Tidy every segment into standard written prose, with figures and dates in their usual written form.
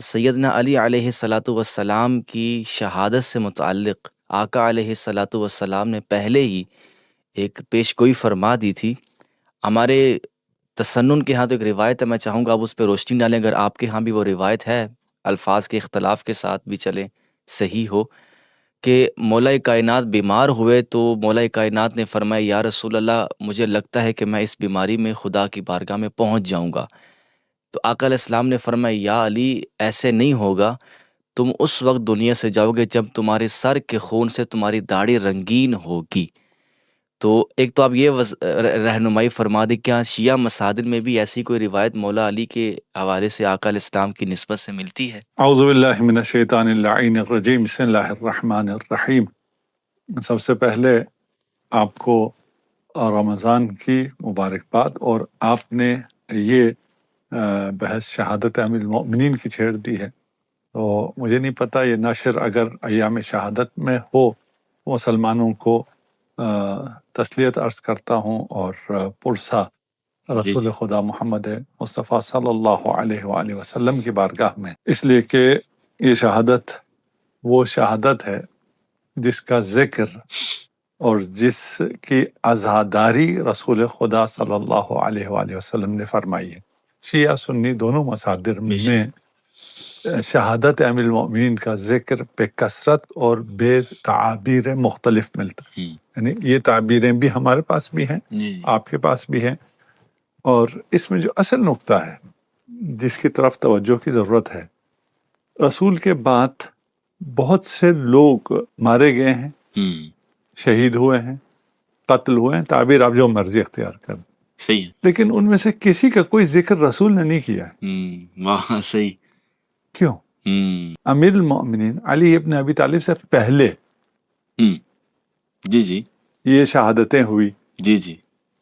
سیدنا علی علیہ الصلاۃ والسلام کی شہادت سے متعلق آقا علیہ الصلاۃ والسلام نے پہلے ہی ایک پیش گوئی فرما دی تھی۔ ہمارے تسنن کے ہاں تو ایک روایت ہے، میں چاہوں گا آپ اس پہ روشنی ڈالیں، اگر آپ کے ہاں بھی وہ روایت ہے، الفاظ کے اختلاف کے ساتھ بھی چلیں، صحیح ہو، کہ مولا کائنات بیمار ہوئے تو مولا کائنات نے فرمایا یا رسول اللہ مجھے لگتا ہے کہ میں اس بیماری میں خدا کی بارگاہ میں پہنچ جاؤں گا۔ تو آقا علیہ السلام نے فرمایا یا علی ایسے نہیں ہوگا، تم اس وقت دنیا سے جاؤ گے جب تمہارے سر کے خون سے تمہاری داڑھی رنگین ہوگی۔ تو ایک تو آپ یہ رہنمائی فرما دی، کیا شیعہ مصادر میں بھی ایسی کوئی روایت مولا علی کے حوالے سے آقا علیہ السلام کی نسبت سے ملتی ہے؟ اعوذ باللہ من الشیطان اللعین الرجیم، بسم اللہ الرحمن الرحیم۔ سب سے پہلے آپ کو رمضان کی مبارکباد، اور آپ نے یہ بحث شہادت امیر المؤمنین کی چھیڑ دی ہے، تو مجھے نہیں پتہ یہ نشر اگر ایام شہادت میں ہو، مسلمانوں کو تسلیت عرض کرتا ہوں اور پرسا رسول خدا محمد مصطفیٰ صلی اللہ علیہ وآلہ وسلم کی بارگاہ میں، اس لیے کہ یہ شہادت وہ شہادت ہے جس کا ذکر اور جس کی عزاداری رسول خدا صلی اللہ علیہ وآلہ وسلم نے فرمائی ہے۔ شیعہ سنی دونوں مصادر میں شہادت امیر المؤمنین کا ذکر بے کثرت اور بے تعابیر مختلف ملتا ہے، یعنی یہ تعبیریں بھی ہمارے پاس بھی ہیں، آپ کے پاس بھی ہیں، اور اس میں جو اصل نقطہ ہے جس کی طرف توجہ کی ضرورت ہے، رسول کے بعد بہت سے لوگ مارے گئے ہیں، شہید ہوئے ہیں، قتل ہوئے ہیں، تعبیر آپ جو مرضی اختیار کریں، صحیح ہے، لیکن ان میں سے کسی کا کوئی ذکر رسول نے نہیں کیا ہے۔ واہ صحیح، کیوں؟ امیر المؤمنین علی ابن ابی طالب سے پہلے جی یہ شہادتیں ہوئی، جی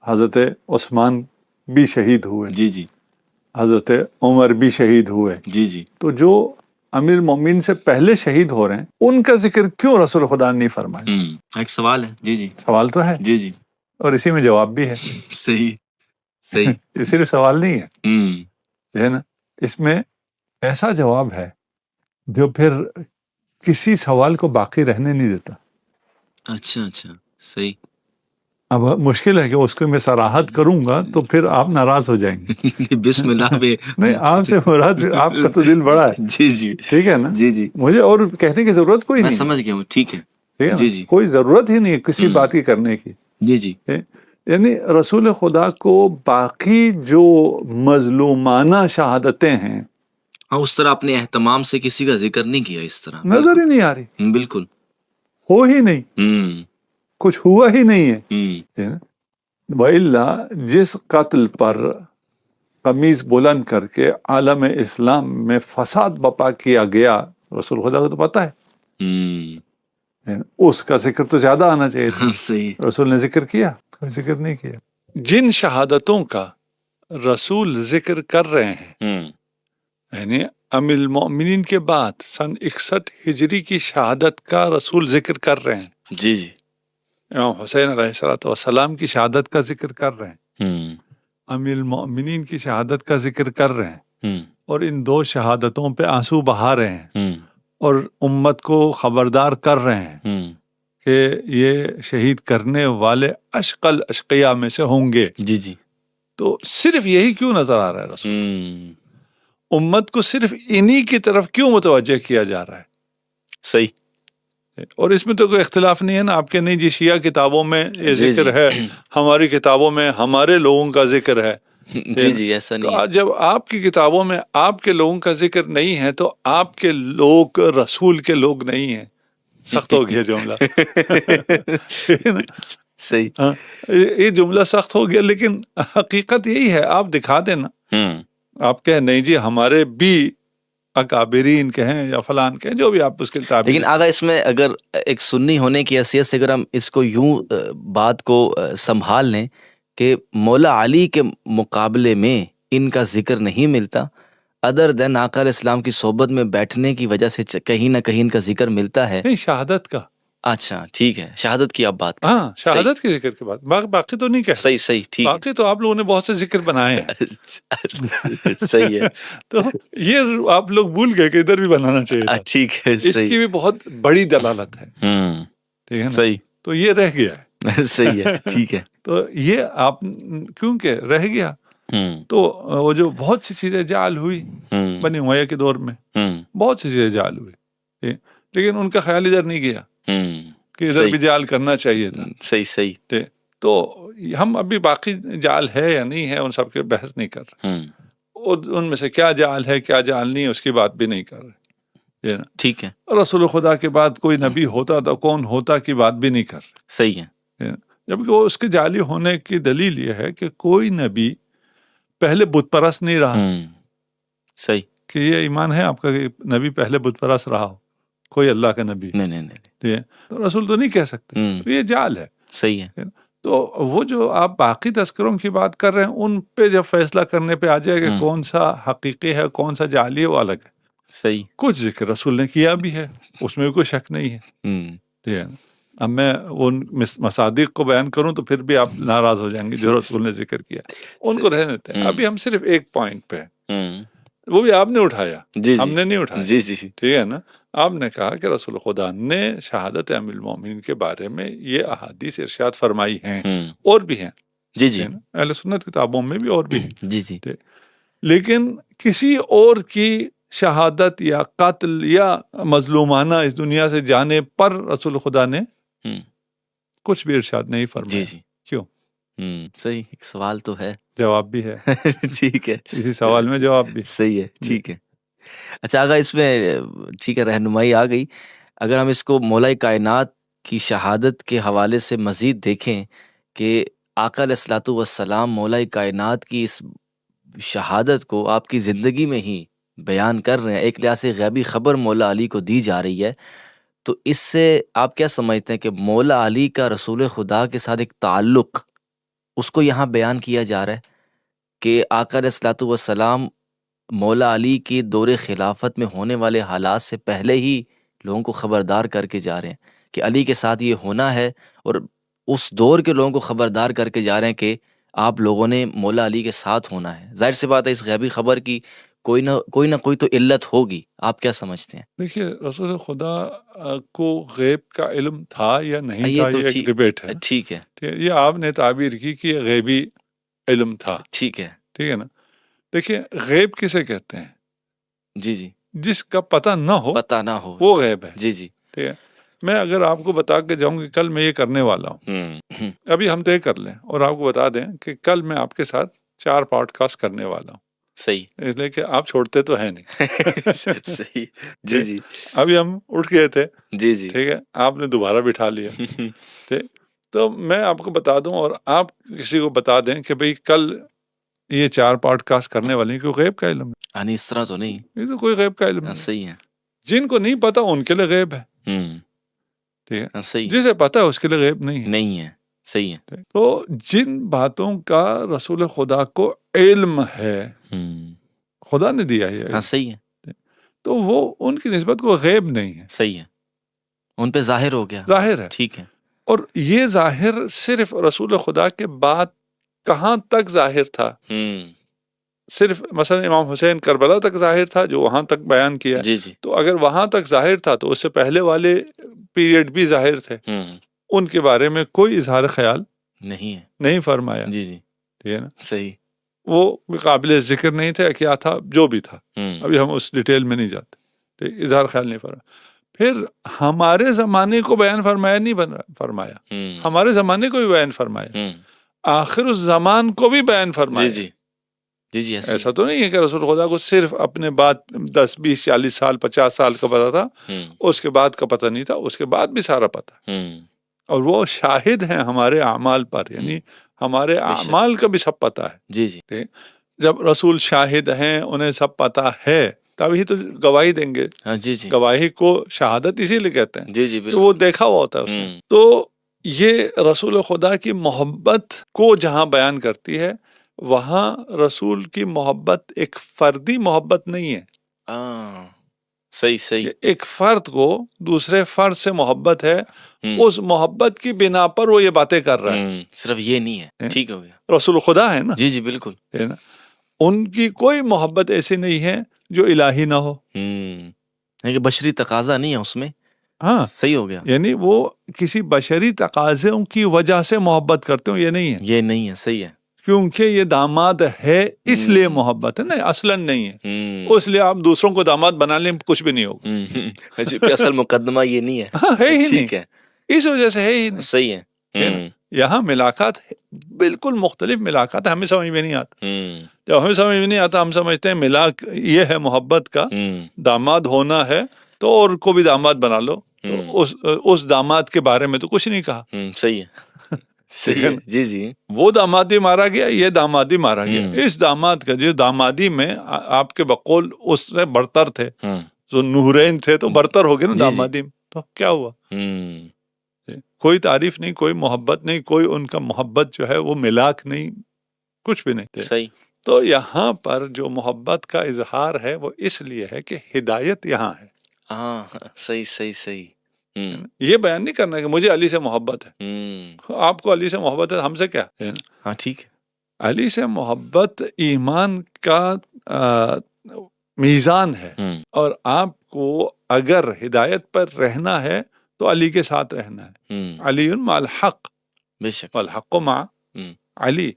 حضرت عثمان بھی شہید ہوئے، جی حضرت عمر بھی شہید ہوئے، جی تو جو امیر المؤمنین سے پہلے شہید ہو رہے ہیں ان کا ذکر کیوں رسول خدا نے نہیں فرمایا؟ ایک سوال ہے، جی سوال تو ہے، جی اور اسی میں جواب بھی ہے۔ صحیح یہ صرف سوال نہیں ہے نا، اس میں ایسا جواب ہے جو پھر کسی سوال کو باقی رہنے نہیں دیتا۔ اچھا صحیح، اب مشکل ہے کہ اس کو میں صراحت کروں گا تو پھر آپ ناراض ہو جائیں گے۔ بسم اللہ نہیں، آپ سے مراد آپ کا تو دل بڑا ہے، جی ٹھیک ہے نا، جی مجھے اور کہنے کی ضرورت کوئی میں نہیں، سمجھ گیا ہوں، ٹھیک ہے جی کوئی ضرورت ہی نہیں ہے کسی بات کی کرنے کی۔ جی یعنی رسول خدا کو باقی جو مظلومانہ شہادتیں ہیں ہاں اس طرح اپنے اہتمام سے کسی کا ذکر نہیں کیا، اس طرح نظر ہی نہیں آ رہی، بالکل ہو ہی نہیں، کچھ ہوا ہی نہیں ہے۔ وَإِلَّا جس قتل پر قمیص بلند کر کے عالم اسلام میں فساد بپا کیا گیا، رسول خدا کو تو پتہ ہے، اس کا ذکر تو زیادہ آنا چاہیے تھا، صحیح، رسول نے ذکر کیا؟ کوئی ذکر نہیں کیا۔ جن شہادتوں کا رسول ذکر کر رہے ہیں، یعنی امیر المؤمنین کے بعد سن 61 ہجری کی شہادت کا رسول ذکر کر رہے ہیں، جی امام حسین علیہ السلام کی شہادت کا ذکر کر رہے ہیں، امیر المؤمنین کی شہادت کا ذکر کر رہے ہیں، اور ان دو شہادتوں پہ آنسو بہا رہے ہیں، اور امت کو خبردار کر رہے ہیں کہ یہ شہید کرنے والے اشقل اشقیاء میں سے ہوں گے۔ جی تو صرف یہی کیوں نظر آ رہا ہے رسول؟ امت کو صرف انہی کی طرف کیوں متوجہ کیا جا رہا ہے؟ صحیح، اور اس میں تو کوئی اختلاف نہیں ہے نا، آپ کے نہیں جی شیعہ کتابوں میں یہ ذکر ہے، ہماری کتابوں میں ہمارے لوگوں کا ذکر ہے، جی ایسا نہیں تو جب آپ کی کتابوں میں آپ کے لوگوں کا ذکر نہیں ہے تو آپ کے لوگ رسول کے لوگ نہیں ہیں۔ سخت ہو گیا جملہ، صحیح، یہ جملہ سخت ہو گیا، لیکن حقیقت یہی ہے، آپ دکھا دینا، آپ کہیں نہیں جی ہمارے بھی اکابرین کہیں یا فلان کہیں، جو بھی آپ اس کے تعبیر۔ لیکن آگا اس میں اگر ایک سنی ہونے کی حیثیت سے اگر ہم اس کو یوں بات کو سنبھال لیں کہ مولا علی کے مقابلے میں ان کا ذکر نہیں ملتا، ادر دین آقا علیہ السلام کی صحبت میں بیٹھنے کی وجہ سے کہیں نہ کہیں ان کا ذکر ملتا ہے۔ نہیں، شہادت کا اچھا ٹھیک ہے، شہادت کی آپ بات کریں. ہاں شہادت کے ذکر کے بعد باقی تو نہیں کہہ صحیح ٹھیک ہے. باقی تو آپ لوگوں نے بہت سے ذکر بنائے ہیں. صحیح ہے. تو یہ آپ لوگ بھول گئے کہ ادھر بھی بنانا چاہیے تھا. ٹھیک ہے. اس کی بھی بہت بڑی دلالت ہے. ٹھیک ہے نا. صحیح. تو یہ رہ گیا ہے. صحیح ہے ٹھیک ہے. تو یہ آپ کیونکہ رہ گیا تو وہ جو بہت سی چیزیں جعل ہوئی بنی امیہ کے دور میں، بہت سی چیزیں جعل ہوئی، لیکن ان کا خیال ادھر نہیں گیا کہ ادھر بھی جعل کرنا چاہیے تھا. صحیح. تو ہم ابھی باقی جعل ہے یا نہیں ہے ان سب کے بحث نہیں کر رہے، ان میں سے کیا جعل ہے کیا جعل نہیں ہے اس کی بات بھی نہیں کر رہے. ٹھیک ہے. رسول خدا کے بعد کوئی نبی ہوتا تو کون ہوتا کی بات بھی نہیں کر رہے. صحیح ہے. جبکہ وہ اس کے جعلی ہونے کی دلیل یہ ہے کہ کوئی نبی پہلے بت پرست نہیں رہا. صحیح. کہ یہ ایمان ہے آپ کا کہ نبی پہلے بت پرست رہا ہو، کوئی اللہ کا نبی؟ نہیں. رسول تو نہیں کہہ سکتے، یہ جعل ہے. صحیح ہے. تو وہ جو آپ باقی تذکروں کی بات کر رہے ہیں ان پہ جب فیصلہ کرنے پہ آ جائے کہ کون سا حقیقی ہے کون سا جعلی ہے وہ الگ ہے. صحیح. کچھ ذکر رسول نے کیا بھی ہے، اس میں کوئی شک نہیں ہے. ٹھیک ہے. اب میں ان مصادیق کو بیان کروں تو پھر بھی آپ ناراض ہو جائیں گے جو رسول نے ذکر کیا، ان کو رہنے دیتے ہیں. ابھی ہم صرف ایک پوائنٹ پہ ہیں، وہ بھی آپ نے اٹھایا، ہم نے نہیں اٹھایا. جی ٹھیک ہے نا. آپ نے کہا کہ رسول خدا نے شہادت ام المومنین کے بارے میں یہ احادیث ارشاد فرمائی ہیں، اور بھی ہیں. جی اہل سنت کتابوں میں بھی اور بھی ہیں. جی. لیکن کسی اور کی شہادت یا قتل یا مظلومانہ اس دنیا سے جانے پر رسول خدا نے کچھ بھی ارشاد نہیں فرمایا. جی. کیوں؟ صحیح. ایک سوال تو ہے، جواب بھی ہے. ٹھیک ہے. اسی سوال میں جواب بھی صحیح ہے. ٹھیک ہے. اچھا آگا اس میں ٹھیک ہے رہنمائی آ گئی. اگر ہم اس کو مولا کائنات کی شہادت کے حوالے سے مزید دیکھیں کہ آقا علیہ الصلوۃ والسلام مولا کائنات کی اس شہادت کو آپ کی زندگی میں ہی بیان کر رہے ہیں، ایک لحاظ سے غیبی خبر مولا علی کو دی جا رہی ہے، تو اس سے آپ کیا سمجھتے ہیں کہ مولا علی کا رسول خدا کے ساتھ ایک تعلق اس کو یہاں بیان کیا جا رہا ہے کہ آقا علیہ الصلوۃ والسلام مولا علی کی دور خلافت میں ہونے والے حالات سے پہلے ہی لوگوں کو خبردار کر کے جا رہے ہیں کہ علی کے ساتھ یہ ہونا ہے، اور اس دور کے لوگوں کو خبردار کر کے جا رہے ہیں کہ آپ لوگوں نے مولا علی کے ساتھ ہونا ہے. ظاہر سی بات ہے اس غیبی خبر کی کوئی نہ کوئی تو علت ہوگی. آپ کیا سمجھتے ہیں؟ دیکھیے رسول خدا کو غیب کا علم تھا یا نہیں تھا یہ ایک ڈیبیٹ ہے. ٹھیک ہے. یہ آپ نے تعبیر کی کہ یہ غیبی علم تھا. ٹھیک ہے نا. دیکھیے غیب کسے کہتے ہیں؟ جی جس کا پتہ نہ ہو وہ غیب ہے. جی. ٹھیک ہے. میں اگر آپ کو بتا کے جاؤں کہ کل میں یہ کرنے والا ہوں، ابھی ہم طے کر لیں اور آپ کو بتا دیں کہ کل میں آپ کے ساتھ 4 پوڈ کاسٹ کرنے والا ہوں. صحیح. اس لیے کہ آپ چھوڑتے تو ہے نہیں. صحیح. جی. ابھی ہم اٹھ گئے تھے. جی. ٹھیک ہے. آپ نے دوبارہ بٹھا لیا. ٹھیک. تو میں آپ کو بتا دوں اور آپ کسی کو بتا دیں کہ بھئی کل یہ 4 پوڈ کاسٹ کرنے والے ہیں، کوئی غیب کا علم ہے؟ اس طرح تو نہیں. یہ تو کوئی غیب کا علم نہیں. صحیح ہے. جن کو نہیں پتا ان کے لیے غیب ہے. ٹھیک ہے. صحیح. جسے پتا ہے اس کے لیے غیب نہیں ہے. صحیح ہے. تو جن باتوں کا رسول خدا کو علم ہے، خدا نے دیا ہے. صحیح ہے. تو وہ ان کی نسبت کو غیب نہیں ہے. صحیح ہے. ان پہ ظاہر ہو گیا. ظاہر ہے. ٹھیک ہے. اور یہ ظاہر صرف رسول خدا کے بعد کہاں تک ظاہر تھا؟ صرف مثلا امام حسین کربلا تک ظاہر تھا جو وہاں تک بیان کیا. جی. تو اگر وہاں تک ظاہر تھا تو اس سے پہلے والے پیریڈ بھی ظاہر تھے. ان کے بارے میں کوئی اظہار خیال نہیں فرمایا. جی. ٹھیک ہے نا. صحیح. وہ قابل ذکر نہیں تھے، کیا تھا جو بھی تھا. ابھی ہم اس ڈیٹیل میں نہیں جاتے. اظہار خیال نہیں فرمایا. پھر ہمارے زمانے کو بیان فرمایا نہیں فرمایا. ہمارے زمانے کو بھی بیان فرمایا. آخر الزمان کو بھی بیان فرمایا. جی. ایسا تو نہیں ہے کہ رسول خدا کو صرف اپنے بعد 10 20 40 سال 50 سال کا پتہ تھا، اس کے بعد کا پتہ نہیں تھا. اس کے بعد بھی سارا پتہ. اور وہ شاہد ہیں ہمارے اعمال پر، یعنی ہمارے اعمال کا بھی سب پتہ ہے. جی. جب رسول شاہد ہیں انہیں سب پتہ ہے تبھی تو گواہی دیں گے. جی. گواہی کو شہادت اسی لیے کہتے ہیں. جی. کہ وہ دیکھا ہوا ہوتا ہے اس میں. تو یہ رسول خدا کی محبت کو جہاں بیان کرتی ہے وہاں رسول کی محبت ایک فردی محبت نہیں ہے. صحیح کہ ایک فرد کو دوسرے فرد سے محبت ہے، اس محبت کی بنا پر وہ یہ باتیں کر رہا ہے، صرف یہ نہیں ہے، ٹھیک ہو گیا، رسول خدا ہے نا، جی بالکل، ہے نا، ان کی کوئی محبت ایسی نہیں ہے جو الہی نہ ہو، کہ بشری تقاضا نہیں ہے اس میں، ہاں صحیح ہو گیا، یعنی وہ کسی بشری تقاضوں کی وجہ سے محبت کرتے ہوں، یہ نہیں ہے، یہ نہیں ہے، صحیح ہے، کیونکہ یہ داماد ہے اس لیے محبت ہے نا، اصلاً نہیں ہے، اس لیے آپ دوسروں کو داماد بنا لیں کچھ بھی نہیں ہوگا، اصل مقدمہ یہ نہیں ہے، ہے ہی ٹھیک نہیں، ہے، اس وجہ سے ہے ہی نہیں، صحیح ہے، یہاں ملاقات بالکل مختلف ملاقات ہے، ہمیں سمجھ میں نہیں آتا، جب ہمیں سمجھ میں نہیں آتا ہم سمجھتے ہیں ملاق یہ ہے محبت کا، داماد ہونا ہے تو اور کو بھی داماد بنا لو، تو اس داماد کے بارے میں تو کچھ نہیں کہا، صحیح ہے، صحیح ہے، جی جی، وہ دامادی مارا گیا، یہ دامادی مارا گیا، اس داماد کا جو دامادی میں آپ کے بقول اس سے برتر تھے، جو نورین تھے تو برتر ہو گئے نا دامادی میں، تو کیا ہوا، کوئی تعریف نہیں، کوئی محبت نہیں، کوئی ان کا محبت جو ہے وہ ملاک نہیں، کچھ بھی نہیں، صحیح، تو یہاں پر جو محبت کا اظہار ہے وہ اس لیے ہے کہ ہدایت یہاں ہے، ہاں صحیح، یہ بیان نہیں کرنا کہ مجھے علی سے محبت ہے، آپ کو علی سے محبت ہے، ہم سے کیا، ہاں ٹھیک ہے، علی سے محبت ایمان کا میزان ہے، اور آپ کو اگر ہدایت پر رہنا ہے تو علی کے ساتھ رہنا ہے، علی مع الحق، بے شک، والحق مع علی،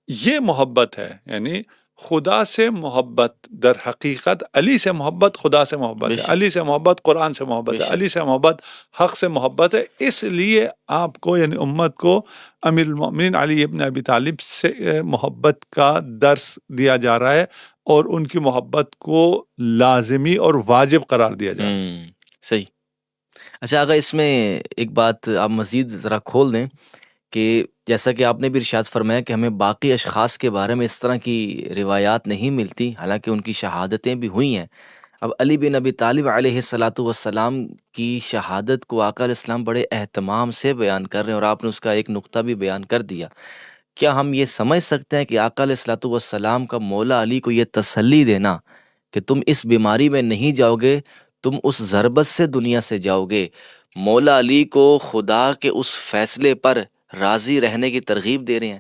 یہ محبت ہے، یعنی خدا سے محبت در حقیقت علی سے محبت خدا سے محبت ہے، علی سے محبت قرآن سے محبت ہے، علی سے محبت حق سے محبت ہے، اس لیے آپ کو یعنی امت کو امیر المؤمنین علی ابن ابی طالب سے محبت کا درس دیا جا رہا ہے، اور ان کی محبت کو لازمی اور واجب قرار دیا جا رہا ہے، صحیح، اچھا آقا اس میں ایک بات آپ مزید ذرا کھول دیں کہ جیسا کہ آپ نے بھی ارشاد فرمایا کہ ہمیں باقی اشخاص کے بارے میں اس طرح کی روایات نہیں ملتی، حالانکہ ان کی شہادتیں بھی ہوئی ہیں، اب علی بن ابی طالب علیہ السلام کی شہادت کو آقا علیہ السلام بڑے اہتمام سے بیان کر رہے ہیں، اور آپ نے اس کا ایک نقطہ بھی بیان کر دیا، کیا ہم یہ سمجھ سکتے ہیں کہ آقا علیہ السلام کا مولا علی کو یہ تسلی دینا کہ تم اس بیماری میں نہیں جاؤ گے، تم اس ضربت سے دنیا سے جاؤ گے، مولا علی کو خدا کے اس فیصلے پر راضی رہنے کی ترغیب دے رہے ہیں؟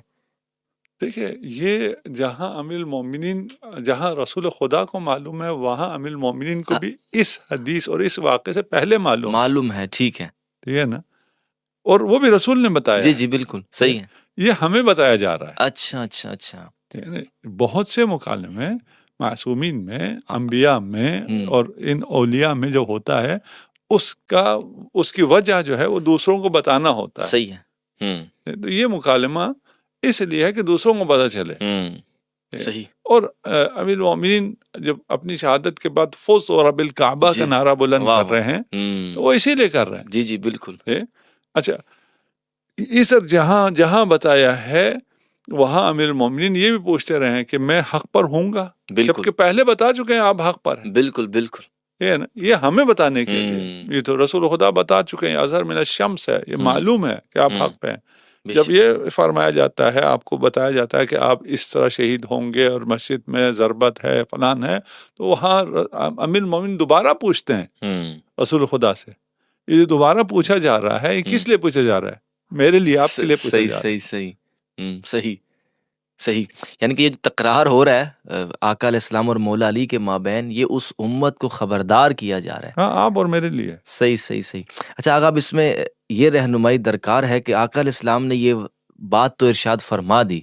دیکھیں یہ جہاں امیر المومنین، جہاں رسول خدا کو معلوم ہے وہاں امیر المومنین کو بھی اس حدیث اور اس واقعے سے پہلے معلوم ہے، ٹھیک ہے نا، اور وہ بھی رسول نے بتایا، جی بالکل صحیح ہے، یہ ہمیں بتایا جا رہا ہے، اچھا، بہت سے مکالمے معصومین میں، انبیاء میں اور ان اولیاء میں جو ہوتا ہے اس کی وجہ جو ہے وہ دوسروں کو بتانا ہوتا ہے، صحیح ہے، تو یہ مکالمہ اس لیے ہے کہ دوسروں کو پتہ چلے، صحیح، اور امیر المومنین جب اپنی شہادت کے بعد فوز و رب الکعبہ کا نعرہ بلند کر رہے ہیں تو وہ اسی لیے کر رہے ہیں، جی بالکل، اچھا اس جہاں بتایا ہے وہاں امیر المومنین یہ بھی پوچھتے رہے ہیں کہ میں حق پر ہوں گا، جبکہ پہلے بتا چکے ہیں آپ حق پر ہیں، بالکل یہ ہمیں بتانے کے لیے، یہ تو رسول خدا بتا چکے ہیں، اظہر من الشمس ہے، یہ معلوم ہے کہ آپ حق پہ ہیں، جب یہ فرمایا جاتا ہے، آپ کو بتایا جاتا ہے کہ آپ اس طرح شہید ہوں گے اور مسجد میں ضربت ہے فلان ہے، تو وہاں امیر المومنین دوبارہ پوچھتے ہیں رسول خدا سے، یہ دوبارہ پوچھا جا رہا ہے، یہ کس لیے پوچھا جا رہا ہے؟ میرے لیے، آپ کے لیے پوچھا جا رہا ہے، صحیح، یعنی کہ یہ تکرار ہو رہا ہے آقا علیہ السلام اور مولا علی کے مابین، یہ اس امت کو خبردار کیا جا رہا ہے، ہاں آپ اور میرے لیے، صحیح، اچھا آقا اب اس میں یہ رہنمائی درکار ہے کہ آقا علیہ السلام نے یہ بات تو ارشاد فرما دی،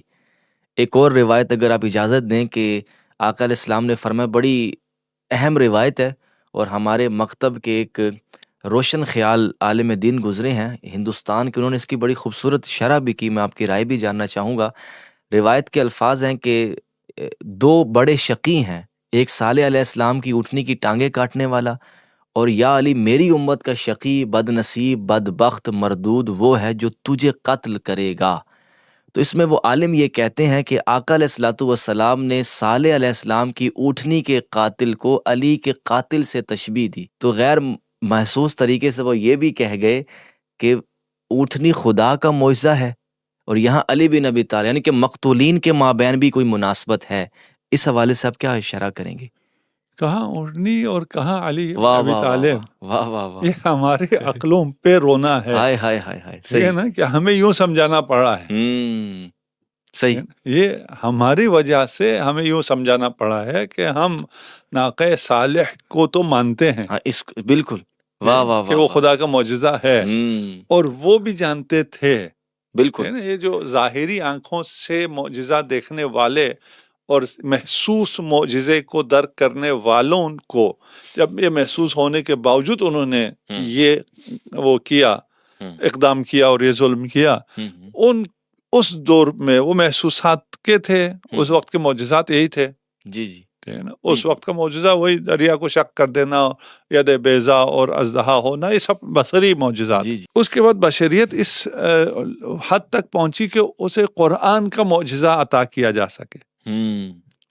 ایک اور روایت اگر آپ اجازت دیں کہ آقا علیہ السلام نے فرمایا، بڑی اہم روایت ہے، اور ہمارے مکتب کے ایک روشن خیال عالم دین گزرے ہیں ہندوستان کے، انہوں نے اس کی بڑی خوبصورت شرح بھی کی، میں آپ کی رائے بھی جاننا چاہوں گا۔ روایت کے الفاظ ہیں کہ دو بڑے شقی ہیں، ایک صالح علیہ السلام کی اونٹنی کی ٹانگیں کاٹنے والا، اور یا علی میری امت کا شقی، بد نصیب، بدبخت، مردود وہ ہے جو تجھے قتل کرے گا۔ تو اس میں وہ عالم یہ کہتے ہیں کہ آقا علیہ السلام نے صالح علیہ السلام کی اونٹنی کے قاتل کو علی کے قاتل سے تشبیہ دی، تو غیر محسوس طریقے سے وہ یہ بھی کہہ گئے کہ اونٹنی خدا کا معجزہ ہے، اور یہاں علی بن ابی طالب، یعنی کہ مقتولین کے مابین بھی کوئی مناسبت ہے، اس حوالے سے آپ کیا اشارہ کریں گے؟ کہاں اٹھنی اور کہاں علی واہ ابی واہ طالب، واہ واہ واہ، یہ ہمارے عقلوں پہ رونا ہے. ہائے ہائے ہائے ہائے، ٹھیک ہے صحیح. نا کہ ہمیں یوں سمجھانا پڑا ہے. صحیح. یہ ہماری وجہ سے ہمیں یوں سمجھانا پڑا ہے کہ ہم ناقہ صالح کو تو مانتے ہیں ہاں اس بالکل، واہ واہ کہ واہ وہ واہ. خدا کا معجزہ ہے، اور وہ بھی جانتے تھے. بالکل یہ جو ظاہری آنکھوں سے معجزہ دیکھنے والے اور محسوس معجزے کو درک کرنے والوں کو، جب یہ محسوس ہونے کے باوجود انہوں نے یہ وہ کیا، اقدام کیا اور یہ ظلم کیا، اس دور میں وہ محسوسات کے تھے. اس وقت کے معجزات یہی تھے. جی جی اس وقت کا معجزہ وہی دریا کو شق کر دینا، ید بیضا اور اژدہا ہونا، یہ سب بصری معجزات. جی جی. اس کے بعد بشریت اس حد تک پہنچی کہ اسے قرآن کا معجزہ عطا کیا جا سکے.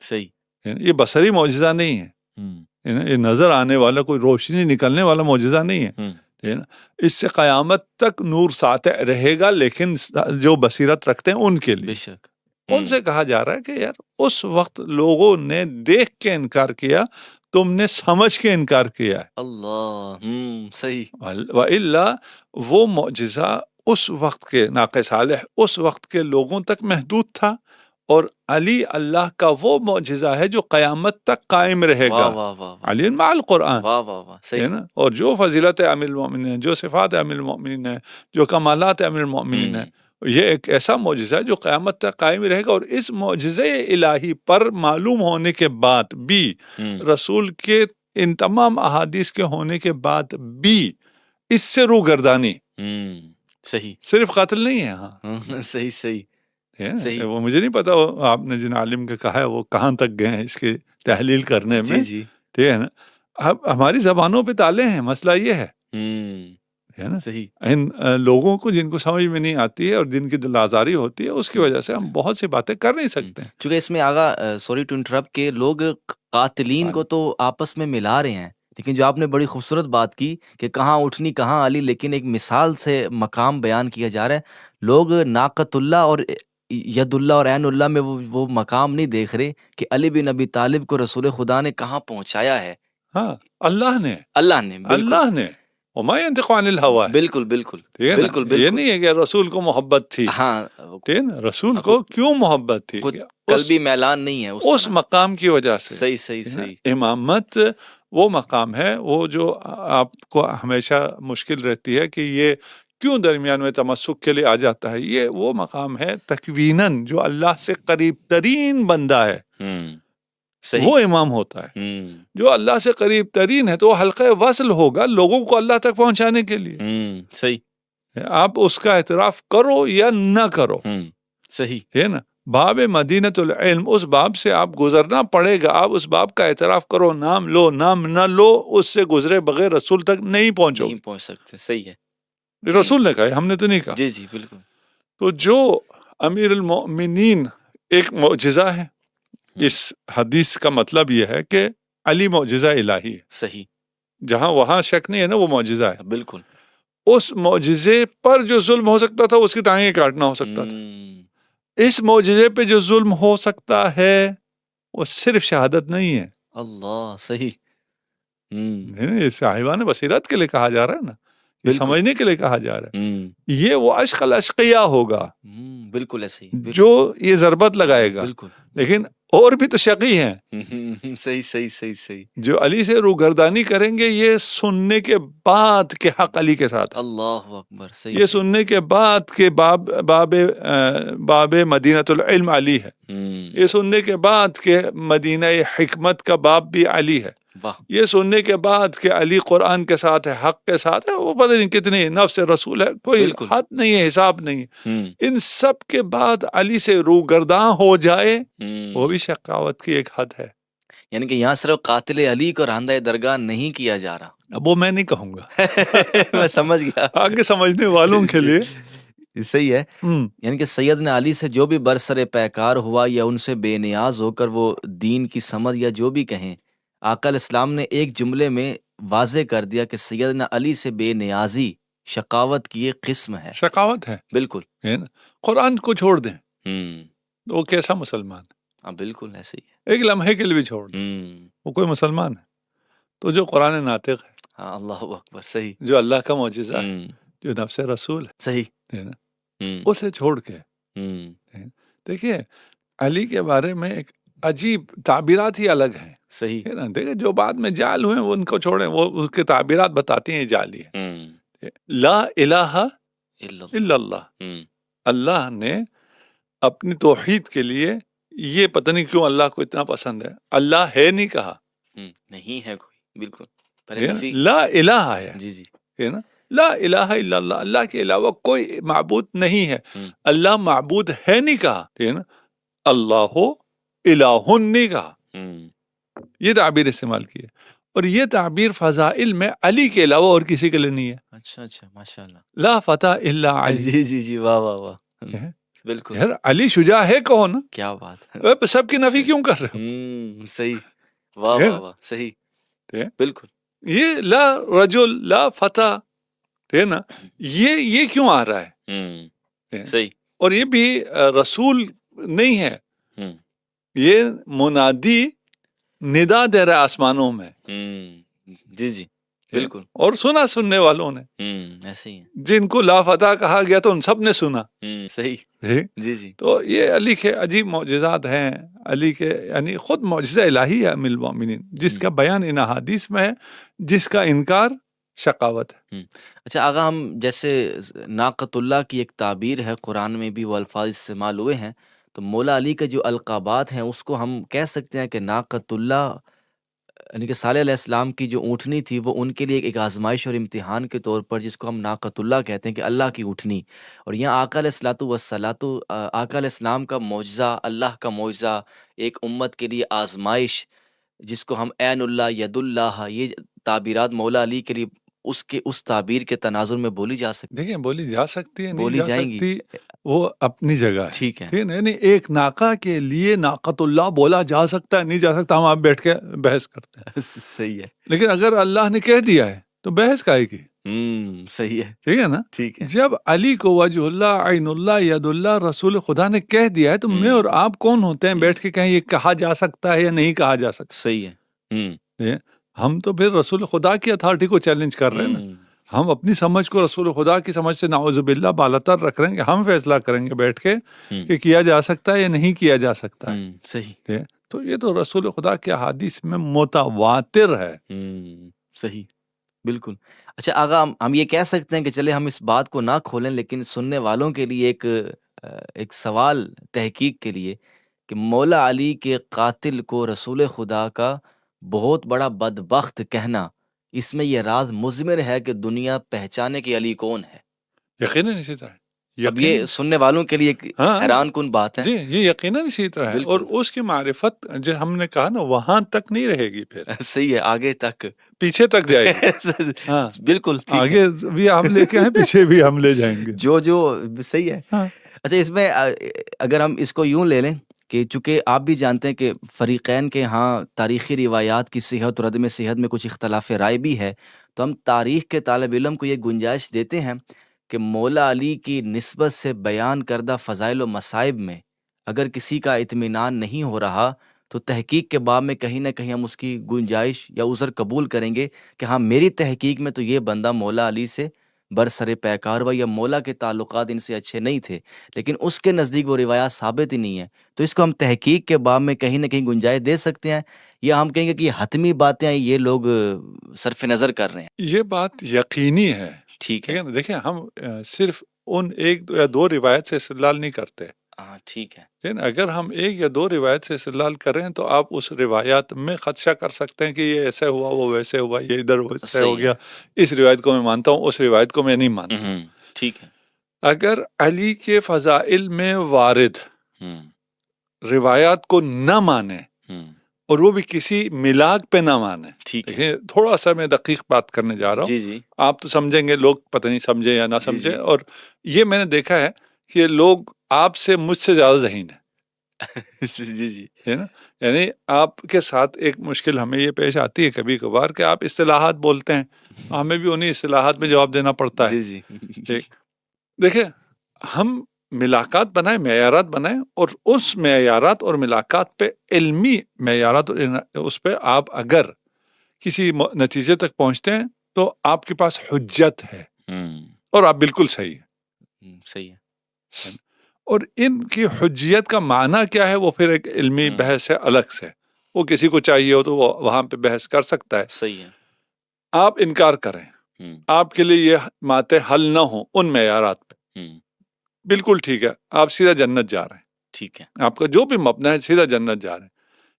صحیح. یہ بصری معجزہ نہیں ہے، یہ نظر آنے والا کوئی روشنی نکلنے والا معجزہ نہیں ہے. اس سے قیامت تک نور ساتھ رہے گا، لیکن جو بصیرت رکھتے ہیں ان کے لیے. بے شک. ان سے کہا جا رہا ہے کہ یار اس وقت لوگوں نے دیکھ کے انکار کیا، تم نے سمجھ کے انکار کیا ہے. اللہ. صحیح. وَإِلَّا وہ معجزہ اس وقت کے ناقہ صالح اس وقت کے لوگوں تک محدود تھا، اور علی اللہ کا وہ معجزہ ہے جو قیامت تک قائم رہے گا. واہ واہ واہ، علی مع القرآن. واہ واہ واہ، صحیح. نا، اور جو فضیلت امیر المؤمنین ہیں، جو صفات امیر المؤمنین ہیں، جو کمالات امیر المؤمنین ہیں، یہ ایک ایسا معجزہ ہے جو قیامت تک قائم رہے گا. اور اس معجزے الہی پر معلوم ہونے کے بعد بھی، رسول کے ان تمام احادیث کے ہونے کے بعد بھی، اس سے روگردانی. صحیح. صرف قتل نہیں ہے. ہاں صحیح صحیح صحیح. وہ مجھے نہیں پتا آپ نے جن عالم کا کہا ہے وہ کہاں تک گئے ہیں اس کے تحلیل کرنے میں. جی جی. ٹھیک ہے نا. اب ہماری زبانوں پہ تالے ہیں، مسئلہ یہ ہے نا. صحیح. ان لوگوں کو جن کو سمجھ میں نہیں آتی ہے اور جن کی دل آزاری ہوتی ہے، اس کی وجہ سے ہم بہت سی باتیں کر نہیں سکتے ہیں. چونکہ اس میں آگا سوری ٹو انٹرپٹ کہ لوگ قاتلین کو تو آپس میں ملا رہے ہیں، لیکن جو آپ نے بڑی خوبصورت بات کی کہ کہاں اٹھنی کہاں علی، لیکن ایک مثال سے مقام بیان کیا جا رہا ہے. لوگ ناقۃ اللہ اور ید اللہ اور عین اللہ میں وہ مقام نہیں دیکھ رہے کہ علی بن ابی طالب کو رسول خدا نے کہاں پہنچایا ہے. ہاں اللہ نے وما ينطق عن الهوى. بالکل بالکل بالکل بالکل. یہ نہیں ہے کہ رسول کو محبت تھی. ہاں ٹھیک ہے نا. رسول کو کیوں محبت تھی؟ قلبی میلان نہیں ہے اس مقام کی وجہ سے. صحیح صحیح صحیح. امامت وہ مقام ہے، وہ جو آپ کو ہمیشہ مشکل رہتی ہے کہ یہ کیوں درمیان میں تمسک کے لیے آ جاتا ہے. یہ وہ مقام ہے تکویناً جو اللہ سے قریب ترین بندہ ہے وہ امام ہوتا ہے. جو اللہ سے قریب ترین ہے تو وہ حلقہ وصل ہوگا لوگوں کو اللہ تک پہنچانے کے لیے. صحیح. آپ اس کا اعتراف کرو یا نہ کرو. صحیح ہے نا. باب مدینۃ العلم، اس باب سے آپ گزرنا پڑے گا. آپ اس باب کا اعتراف کرو، نام لو نام نہ لو، اس سے گزرے بغیر رسول تک نہیں پہنچو. نہیں پہنچ سکتے. صحیح ہے. رسول نے کہا، ہم نے تو نہیں کہا. جی جی بالکل. تو جو امیر المؤمنین ایک معجزہ ہے، اس حدیث کا مطلب یہ ہے کہ علی معجزہ الہی ہے. صحیح. جہاں وہاں شک نہیں ہے نا، وہ معجزہ ہے. بالکل. اس معجزے پر جو ظلم ہو سکتا تھا اس کی ٹانگیں کاٹنا ہو سکتا تھا. اس معجزے پہ جو ظلم ہو سکتا ہے وہ صرف شہادت نہیں ہے. اللہ. صحیح. یہ صاحبان بصیرت کے لیے کہا جا رہا ہے نا، یہ سمجھنے کے لیے کہا جا رہا ہے. یہ وہ اشق الاشقیاء ہوگا. بالکل ایسے ہی جو یہ ضربت لگائے گا. بالکل. لیکن اور بھی تو شقی ہیں. صحیح صحیح صحیح صحیح. جو علی سے روگردانی کریں گے یہ سننے کے بعد کہ حق علی کے ساتھ. اللہ اکبر. صحیح. یہ سننے کے بعد کہ باب مدینۃ العلم علی ہے. یہ سننے کے بعد کہ مدینہ حکمت کا باب بھی علی ہے. یہ سننے کے بعد کہ علی قرآن کے ساتھ ہے، حق کے ساتھ ہے. وہ پتہ نہیں کتنے نفس رسول ہے، کوئی حد نہیں ہے، حساب نہیں. ان سب کے بعد علی سے روگرداں ہو جائے، وہ بھی شقاوت کی ایک حد ہے. یعنی کہ یہاں صرف قاتل علی کو راندہ درگاہ نہیں کیا جا رہا. اب وہ میں نہیں کہوں گا، میں سمجھ گیا. آگے سمجھنے والوں کے لیے صحیح ہے. یعنی کہ سیدنا علی سے جو بھی برسر پیکار ہوا یا ان سے بے نیاز ہو کر وہ دین کی سمجھ یا جو بھی کہیں، آقا علیہ السلام نے ایک جملے میں واضح کر دیا کہ سیدنا علی سے بے نیازی شقاوت کی ایک قسم ہے. شقاوت ہے. بالکل. قرآن کو چھوڑ دیں وہ کیسا مسلمان؟ بالکل ایسے ہی. ایک لمحے کے لیے بھی چھوڑ دیں وہ کوئی مسلمان ہے تو جو قرآن ناطق ہے، ہاں اللہ اکبر، صحیح، جو اللہ کا معجزہ ہے، ہوں، جو نفس رسول صحیح، ہے نا، ہوں، اسے چھوڑ کے ہوں، دیکھیے علی کے بارے میں ایک عجیب تعبیرات ہی الگ ہیں، صحیح، ہے نا. دیکھیں جو بعد میں جعل ہوئے وہ ان کو چھوڑیں، وہ اس کے تعبیرات بتاتی ہیں جعلی ہے. ہوں، لا الہ الا الا اللہ، اللہ. ہوں، اللہ نے اپنی توحید کے لیے، یہ پتہ نہیں کیوں اللہ کو اتنا پسند ہے، اللہ ہے نہیں کہا، نہیں ہے کوئی، بالکل، پہلے ہے نا، نفی، لا الہ ہے، جی جی، ہے نا، لا الہ الا اللہ، اللہ کے علاوہ کوئی معبود نہیں ہے. ہوں، اللہ معبود ہے نہیں کہا، ہے نا، اللہ الہ نہیں کہا، ہوں، یہ تعبیر استعمال کی ہے. اور یہ تعبیر فضائل میں علی کے علاوہ اور کسی کے لیے نہیں ہے. اچھا اچھا، ماشاء اللہ، لا فتح الا علی. جی جی جی، واہ واہ واہ، ہے؟ بالکل، یار علی شجاع ہے کون؟ کیا بات ہے، سب کی نفی کیوں کر رہے صحیح، واہ ہو؟ واہ واہ، صحیح، ہے؟ بالکل، یہ لا رجل لا فتح، ہے نا، یہ کیوں آ رہا ہے؟ صحیح، اور یہ بھی رسول نہیں ہے، یہ منادی ندا دے رہا ہے آسمانوں میں، جی جی، بالکل، اور سنا سننے والوں نے، ایسے ہی جن کو لا فتح کہا گیا تو ان سب نے سنا. صحیح، ہے؟ جی جی، تو یہ علی کے عجیب معجزات ہیں. علی کے یعنی خود معجزہ الہی ہے ام المؤمنین، جس کا بیان ان احادیث میں ہے، جس کا انکار شقاوت ہے. اچھا آغا، ہم جیسے ناقۃ اللہ کی ایک تعبیر ہے، قرآن میں بھی وہ الفاظ استعمال ہوئے ہیں، تو مولا علی کے جو القابات ہیں اس کو ہم کہہ سکتے ہیں کہ ناقۃ اللہ، یعنی کہ صالح علیہ السلام کی جو اونٹنی تھی وہ ان کے لیے ایک آزمائش اور امتحان کے طور پر، جس کو ہم ناقۃ اللہ کہتے ہیں کہ اللہ کی اونٹنی. اور یہاں آقا علیہ آقا علیہ السلام کا معجزہ، اللہ کا معجزہ، ایک امت کے لیے آزمائش، جس کو ہم عین اللہ، ید اللہ، یہ تعبیرات مولا علی کے لیے اس تعبیر کے تناظر میں بولی جا سکتی، دیکھیں بولی جا سکتی ہے، نہیں بولی جا جائیں گی، سکتی، وہ اپنی جگہ ہے. ٹھیک ہے، ٹھیک ہے، یعنی ایک ناقہ کے لیے ناقۃ اللہ بولا جا سکتا ہے، نہیں جا سکتا، ہم آپ بیٹھ کے بحث کرتے ہیں. صحیح ہے، لیکن اگر اللہ نے کہہ دیا ہے تو بحث کا ہے کی. صحیح ہے، ٹھیک ہے نا. ٹھیک ہے، جب علی کو وجہ اللہ، عین اللہ، ید اللہ، رسول خدا نے کہہ دیا ہے تو میں اور آپ کون ہوتے ہیں بیٹھ کے کہیں یہ کہا جا سکتا ہے یا نہیں کہا جا سکتا. صحیح ہے، ہم تو پھر رسول خدا کی اتھارٹی کو چیلنج کر رہے ہیں نا. ہم اپنی سمجھ کو رسول خدا کی سمجھ سے نعوذ باللہ بالاتر رکھ رہے ہیں کہ ہم فیصلہ کریں گے بیٹھ کے کہ کیا جا سکتا ہے یا نہیں کیا جا سکتا ہے. صحیح، تو یہ تو رسول خدا کے احادیث میں متواتر ہے. صحیح، بالکل. اچھا آغا، ہم یہ کہہ سکتے ہیں کہ چلے ہم اس بات کو نہ کھولیں، لیکن سننے والوں کے لیے ایک سوال تحقیق کے لیے، کہ مولا علی کے قاتل کو رسول خدا کا بہت بڑا بدبخت کہنا، اس میں یہ راز مضمر ہے کہ دنیا پہچانے کہ علی کون ہے. یقیناً اسی طرح ہے. اب یہ سننے والوں کے لیے ایک حیران کن بات ہے. جی یہ یقیناً اسی طرح ہے. اور اس کی معرفت جو ہم نے کہا نا وہاں تک نہیں رہے گی، پھر صحیح ہے، آگے تک، پیچھے تک جائے گی. بالکل، آگے بھی ہم لے کے ہیں، پیچھے بھی ہم لے جائیں گے. جو صحیح ہے. اچھا اس میں اگر ہم اس کو یوں لے لیں کہ چونکہ آپ بھی جانتے ہیں کہ فریقین کے ہاں تاریخی روایات کی صحت اور عدم صحت میں کچھ اختلاف رائے بھی ہے، تو ہم تاریخ کے طالب علم کو یہ گنجائش دیتے ہیں کہ مولا علی کی نسبت سے بیان کردہ فضائل و مصائب میں اگر کسی کا اطمینان نہیں ہو رہا تو تحقیق کے باب میں کہیں نہ کہیں ہم اس کی گنجائش یا عذر قبول کریں گے کہ ہاں میری تحقیق میں تو یہ بندہ مولا علی سے برسر پیکار ہوا، یا مولا کے تعلقات ان سے اچھے نہیں تھے، لیکن اس کے نزدیک وہ روایات ثابت ہی نہیں ہے، تو اس کو ہم تحقیق کے باب میں کہیں نہ کہیں گنجائش دے سکتے ہیں، یا ہم کہیں گے کہ یہ حتمی باتیں ہیں، یہ لوگ صرف نظر کر رہے ہیں. یہ بات یقینی ہے. ٹھیک ہے، دیکھیں ہم صرف ان ایک یا دو روایت سے استدلال نہیں کرتے. ٹھیک ہے، لیکن اگر ہم ایک یا دو روایت سے استدلال کریں تو آپ اس روایات میں خدشہ کر سکتے ہیں کہ یہ ایسے ہوا، وہ ویسے ہوا، یہ ادھر ویسے ہو گیا، اس روایت کو میں مانتا ہوں، اس روایت کو میں نہیں مانتا. ٹھیک ہے. اگر علی کے فضائل میں وارد روایات کو نہ مانے اور وہ بھی کسی ملاک پہ نہ مانے، دیکھیں تھوڑا سا میں دقیق بات کرنے جا رہا ہوں، آپ تو سمجھیں گے، لوگ پتہ نہیں سمجھے یا نہ سمجھے، اور یہ میں نے دیکھا ہے کہ لوگ آپ سے مجھ سے زیادہ ذہین ہیں. جی ہے نا. یعنی آپ کے ساتھ ایک مشکل ہمیں یہ پیش آتی ہے کبھی کبھار کہ آپ اصطلاحات بولتے ہیں، ہمیں بھی انہیں اصطلاحات میں جواب دینا پڑتا ہے. جی دیکھیں ہم ملاقات بنائیں، معیارات بنائیں، اور اس معیارات اور ملاقات پہ علمی معیارات اور اس پہ آپ اگر کسی نتیجے تک پہنچتے ہیں تو آپ کے پاس حجت ہے اور آپ بالکل صحیح ہیں. صحیح ہے. اور ان کی حجیت کا معنی کیا ہے وہ پھر ایک علمی بحث ہے الگ سے. وہ کسی کو چاہیے ہو تو وہ وہاں پہ بحث کر سکتا ہے. صحیح ہے. آپ انکار کریں، آپ کے لیے یہ باتیں حل نہ ہوں ان معیارات پہ، بالکل ٹھیک ہے، آپ سیدھا جنت جا رہے ہیں. ٹھیک ہے. آپ کا جو بھی مبنا ہے سیدھا جنت جا رہے ہیں،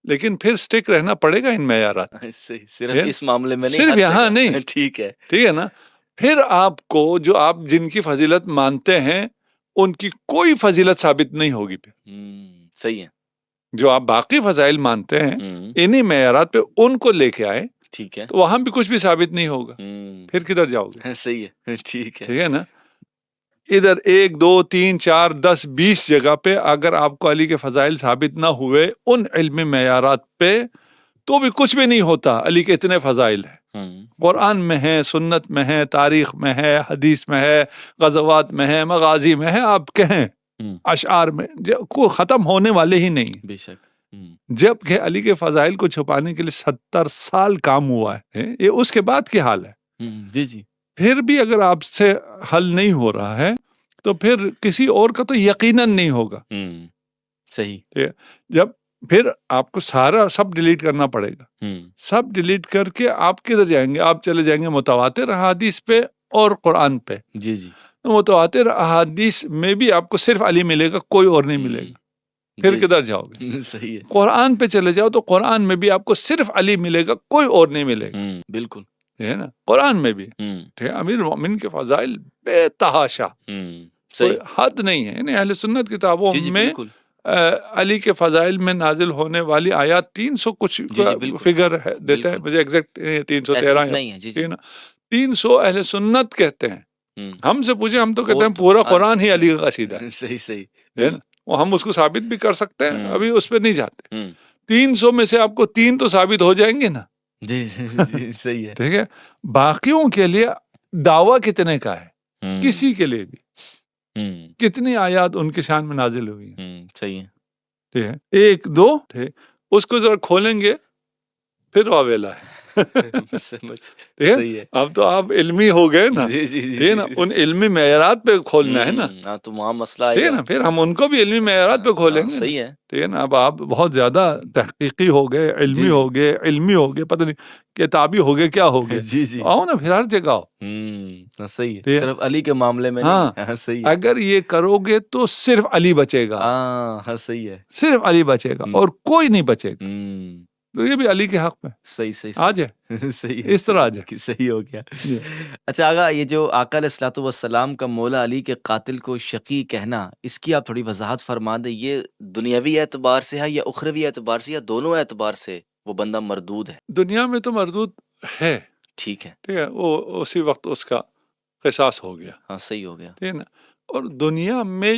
لیکن پھر سٹک رہنا پڑے گا ان معیارات. صرف اس معاملے میں نہیں، صرف یہاں نہیں. ٹھیک ہے. ٹھیک ہے نا. پھر آپ کو جو آپ جن کی فضیلت مانتے ہیں ان کی کوئی فضیلت ثابت نہیں ہوگی پھر. صحیح ہے. جو آپ باقی فضائل مانتے ہیں انہی معیارات پہ ان کو لے کے آئے، ٹھیک ہے، تو وہاں بھی کچھ بھی ثابت نہیں ہوگا. پھر کدھر جاؤ گے؟ صحیح ہے. ٹھیک ہے. ٹھیک ہے نا. ادھر 1 2 3 4 10 20 جگہ پہ اگر آپ کو علی کے فضائل ثابت نہ ہوئے ان علمی معیارات پہ تو بھی کچھ بھی نہیں ہوتا. علی کے اتنے فضائل ہیں، قرآن میں ہے، سنت میں ہے، تاریخ میں ہے، حدیث میں ہے، غزوات میں ہے، مغازی میں ہے، آپ کہیں اشعار میں، کوئی ختم ہونے والے ہی نہیں. بے شک. جب کہ علی کے فضائل کو چھپانے کے لیے 70 سال کام ہوا ہے. یہ اس کے بعد کی حال ہے. جی جی. پھر بھی اگر آپ سے حل نہیں ہو رہا ہے تو پھر کسی اور کا تو یقیناً نہیں ہوگا. صحیح. جب پھر آپ کو سارا سب ڈیلیٹ کرنا پڑے گا. سب ڈیلیٹ کر کے آپ کدھر جائیں گے؟ آپ چلے جائیں گے متواتر احادیث پہ اور قرآن پہ. جی جی. متواتر احادیث میں بھی آپ کو صرف علی ملے گا، کوئی اور نہیں ملے گا. پھر کدھر جاؤ گے؟ صحیح ہے. قرآن پہ چلے جاؤ تو قرآن میں بھی آپ کو صرف علی ملے گا، کوئی اور نہیں ملے گا. بالکل ہے نا. قرآن میں بھی امیر المومنین کے فضائل بے تحاشا، کوئی حد نہیں ہے. یعنی اہل سنت کتابوں میں علی کے فضائل میں نازل ہونے والی آیات 300 کچھ فگر دیتا ہے، مجھے ایگزیکٹ 313 ہے نا. 300 اہل سنت کہتے ہیں. ہم سے پوچھیں ہم تو کہتے ہیں پورا قرآن ہی علی کا قصیدہ ہے. صحیح صحیح ہے نا. وہ ہم اس کو ثابت بھی کر سکتے ہیں، ابھی اس پہ نہیں جاتے. 300 میں سے آپ کو 3 تو ثابت ہو جائیں گے نا. جی صحیح ہے. ٹھیک ہے. باقیوں کے لیے دعویٰ کتنے کا ہے؟ کسی کے لیے بھی کتنی آیات ان کے شان میں نازل ہوئی ہیں. صحیح ہے. ٹھیک ہے. 1 2 اس کو ذرا کھولیں گے پھر واویلا ہے. اب تو آپ علمی ہو گئے نا. ٹھیک نا. ان علمی معیارات پہ کھولنا ہے نا، تو وہاں مسئلہ ٹھیک ہے نا. پھر ہم ان کو بھی علمی معیارات پہ کھولیں گے. صحیح ہے. ٹھیک ہے نا. اب آپ بہت زیادہ تحقیقی ہو گئے، علمی ہو گئے، علمی ہو گئے، پتہ نہیں کتابی ہو گئے، کیا ہو گئے. آؤ نا پھر ہر جگہ آؤ. صحیح ہے. صرف علی کے معاملے میں نہیں. صحیح ہے. اگر یہ کرو گے تو صرف علی بچے گا. صحیح ہے. صرف علی بچے گا اور کوئی نہیں بچے گا. تو یہ بھی علی کے حق میں صحیح آ جائے. صحیح اس طرح آ جائے. صحیح ہو گیا. اچھا آقا، یہ جو آقا علیہ الصلوۃ والسلام کا مولا علی کے قاتل کو شقی کہنا، اس کی آپ تھوڑی وضاحت فرما دیں. یہ دنیاوی اعتبار سے ہے یا اخروی اعتبار سے یا دونوں اعتبار سے وہ بندہ مردود ہے؟ دنیا میں تو مردود ہے. ٹھیک ہے. ٹھیک ہے. وہ اسی وقت اس کا قصاص ہو گیا. ہاں صحیح ہو گیا. ٹھیک ہے نا. اور دنیا میں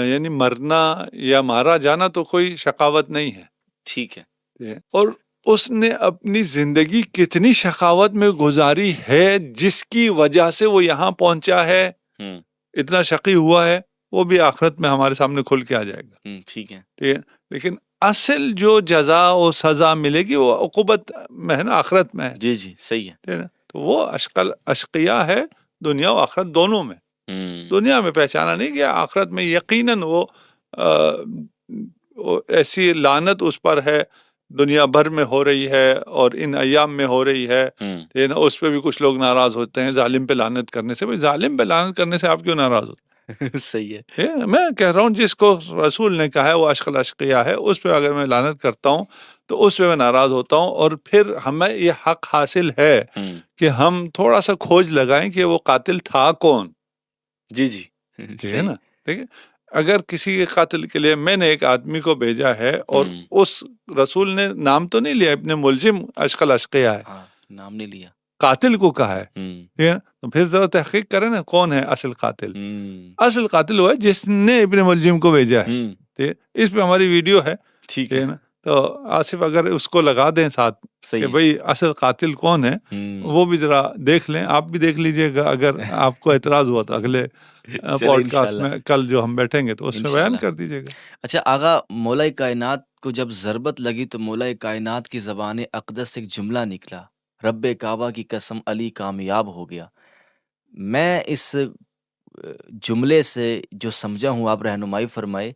یعنی مرنا یا مارا جانا تو کوئی شقاوت نہیں ہے. ٹھیک ہے. اور اس نے اپنی زندگی کتنی شقاوت میں گزاری ہے جس کی وجہ سے وہ یہاں پہنچا ہے، اتنا شقی ہوا ہے، وہ بھی آخرت میں ہمارے سامنے کھل کے آ جائے گا. ٹھیک ہے. ٹھیک ہے. لیکن اصل جو جزا و سزا ملے گی وہ عقوبت میں ہے نا، آخرت میں ہے. جی جی صحیح ہے. ٹھیک ہے. تو وہ اشقیہ ہے دنیا و آخرت دونوں میں. دنیا میں پہچانا نہیں گیا، آخرت میں یقیناً وہ ایسی لعنت اس پر ہے دنیا بھر میں ہو رہی ہے اور ان ایام میں ہو رہی ہے. اس پہ بھی کچھ لوگ ناراض ہوتے ہیں ظالم پہ لعنت کرنے سے. بھائی ظالم پہ لعنت کرنے سے آپ کیوں ناراض ہوتے؟ صحیح ہے. میں کہہ رہا ہوں جس کو رسول نے کہا ہے وہ اشق الاشقیاء ہے، اس پہ اگر میں لعنت کرتا ہوں تو اس پہ میں ناراض ہوتا ہوں. اور پھر ہمیں یہ حق حاصل ہے کہ ہم تھوڑا سا کھوج لگائیں کہ وہ قاتل تھا کون. جی جی ٹھیک ہے نا. ٹھیک ہے. اگر کسی کے قاتل کے لیے میں نے ایک آدمی کو بھیجا ہے اور اس رسول نے نام تو نہیں لیا، ابن ملجم اشق الاشقیاء ہے، نام نہیں لیا، قاتل کو کہا ہے، تو پھر ذرا تحقیق کریں نا کون ہے اصل قاتل. اصل قاتل وہ ہے جس نے ابن ملجم کو بھیجا ہے. اس پہ ہماری ویڈیو ہے. ٹھیک ہے نا. تو آصف اگر اس کو لگا دیں ساتھ کہ صحیح ہے بھئی اصل قاتل کون ہے، وہ بھی ذرا دیکھ لیں، آپ بھی دیکھ لیجئے گا، اگر آپ کو اعتراض ہوا تو اگلے چلے پوڈ کاسٹ انشاءاللہ میں کل جو ہم بیٹھیں گے تو اس میں بیان انشاءاللہ۔ کر دیجئے گا۔ اچھا آغا، مولا کائنات کو جب ضربت لگی تو مولا کائنات کی زبان اقدس سے ایک جملہ نکلا، رب کعبہ کی قسم علی کامیاب ہو گیا۔ میں اس جملے سے جو سمجھا ہوں، آپ رہنمائی فرمائے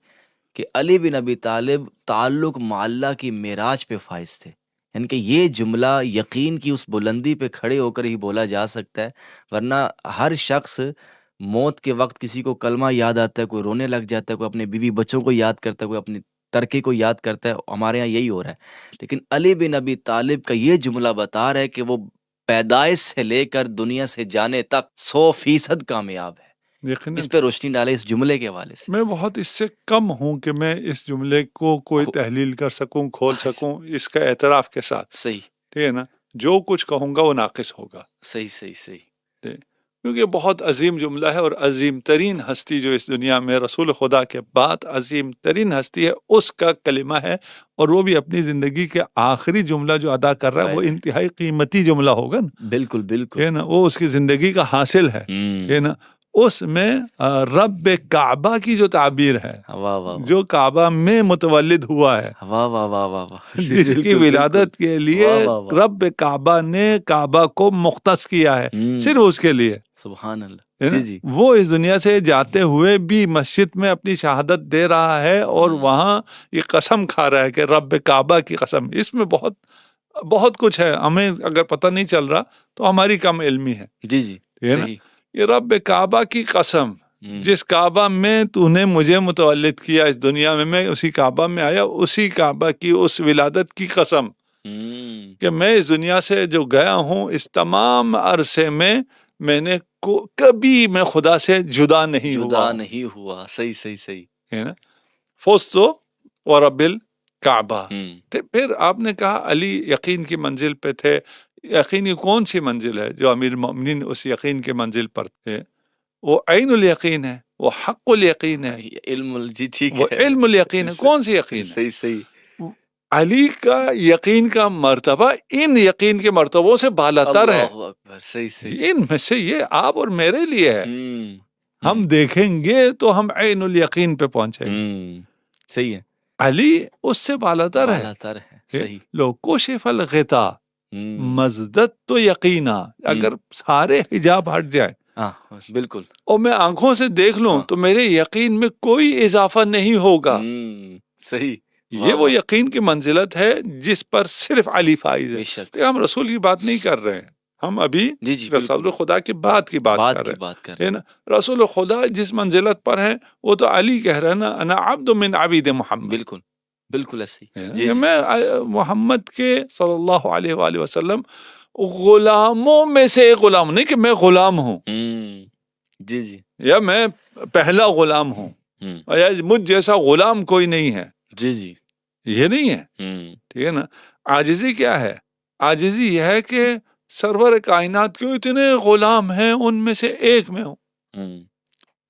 کہ علی بن ابی طالب تعلق مع اللہ کی معراج پہ فائز تھے، یعنی کہ یہ جملہ یقین کی اس بلندی پہ کھڑے ہو کر ہی بولا جا سکتا ہے، ورنہ ہر شخص موت کے وقت کسی کو کلمہ یاد آتا ہے، کوئی رونے لگ جاتا ہے، کوئی اپنے بیوی بچوں کو یاد کرتا ہے، کوئی اپنی ترکے کو یاد کرتا ہے، ہمارے یہاں یہی ہو رہا ہے۔ لیکن علی بن ابی طالب کا یہ جملہ بتا رہا ہے کہ وہ پیدائش سے لے کر دنیا سے جانے تک 100% کامیاب ہے۔ یقیناً اس پہ روشنی ڈالے اس جملے کے حوالے سے۔ میں بہت اس سے کم ہوں کہ میں اس جملے کو کوئی تحلیل کر سکوں، کھول بس سکوں اس کا اعتراف کے ساتھ، صحیح ٹھیک ہے نا؟ جو کچھ کہوں گا وہ ناقص ہوگا، صحیح صحیح صحیح ٹھیک؟ کیونکہ بہت عظیم جملہ ہے، اور عظیم ترین ہستی جو اس دنیا میں رسول خدا کے بعد عظیم ترین ہستی ہے، اس کا کلمہ ہے، اور وہ بھی اپنی زندگی کے آخری جملہ جو ادا کر رہا ہے وہ انتہائی قیمتی جملہ ہوگا نا، بالکل بالکل، ہے نا؟ وہ اس کی زندگی کا حاصل ہے، ہے نا؟ اس میں رب کعبہ کی جو تعبیر ہے، واہ واہ جو کعبہ میں متولد ہوا ہے، واہ واہ واہ واہ واہ، جس کی بالکل ولادت کے لیے واہ واہ واہ، رب کعبہ نے کعبہ کو مختص کیا ہے، صرف اس کے لیے، سبحان اللہ، ہے نا؟ جی جی، وہ اس دنیا سے جاتے ہوئے بھی مسجد میں اپنی شہادت دے رہا ہے، اور وہاں یہ قسم کھا رہا ہے کہ رب کعبہ کی قسم۔ اس میں بہت بہت کچھ ہے، ہمیں اگر پتہ نہیں چل رہا تو ہماری کم علمی ہے، جی جی، ہے نا؟ صحیح، یہ رب کعبہ کی قسم، جس کعبہ میں تو نے مجھے متولد کیا اس دنیا میں اسی کعبہ میں آیا، اسی کعبہ کی اس ولادت کی قسم کہ میں اس دنیا سے جو گیا ہوں، اس تمام عرصے میں نے کبھی میں خدا سے جدا نہیں ہوا جدا ہوں، نہیں ہوا، صحیح صحیح صحیح، ہے نا؟ فوزتو ورب الکعبہ۔ پھر آپ نے کہا علی یقین کی منزل پہ تھے، یقین کی کون سی منزل ہے جو امیر المؤمنین اس یقین کے منزل پر تھے؟ وہ عین الیقین ہے، وہ حق الیقین ہے، علم جی ٹھیک وہ ہے، علم الیقین ہے۔ کون سی یقین ہے؟ صحیح صحیح، علی کا یقین کا مرتبہ ان یقین کے مرتبوں سے بالا تر ہے، اللہ اکبر، صحیح صحیح، ان میں سے یہ آپ اور میرے لیے ہے۔ ہم دیکھیں گے تو ہم عین الیقین پہ پہنچیں گے۔ صحیح ہے، علی اس سے بالا تر ہے۔ بالا تر ہے، صحیح، لو کشف الغطا مزدت تو یقینا، اگر سارے حجاب ہٹ جائے ہاں بالکل، اور میں آنکھوں سے دیکھ لوں تو میرے یقین میں کوئی اضافہ نہیں ہوگا۔ صحیح، یہ وہ یقین کی منزلت ہے جس پر صرف علی فائز ہے۔ بے شک، تو ہم رسول کی بات نہیں کر رہے ہیں، ہم ابھی جی جی رسول خدا کی بات کی بات کر رہے بات کر ہیں، ہے نا؟ رسول خدا جس منزلت پر ہے وہ تو علی کہہ رہا ہے نا، انا عبد من عبید محمد، بالکل بالکل ایسے ہے نا؟ جی کہ میں محمد کے صلی اللہ علیہ وآلہ وسلم غلاموں میں سے ایک غلام، نہیں کہ میں غلام ہوں، جی جی، یا میں پہلا غلام ہوں، یا مجھ جیسا غلام کوئی نہیں ہے، جی جی، یہ نہیں ہے، ٹھیک ہے نا؟ عاجزی کیا ہے؟ عاجزی یہ ہے کہ سرور کائنات کیوں اتنے غلام ہیں، ان میں سے ایک میں ہوں،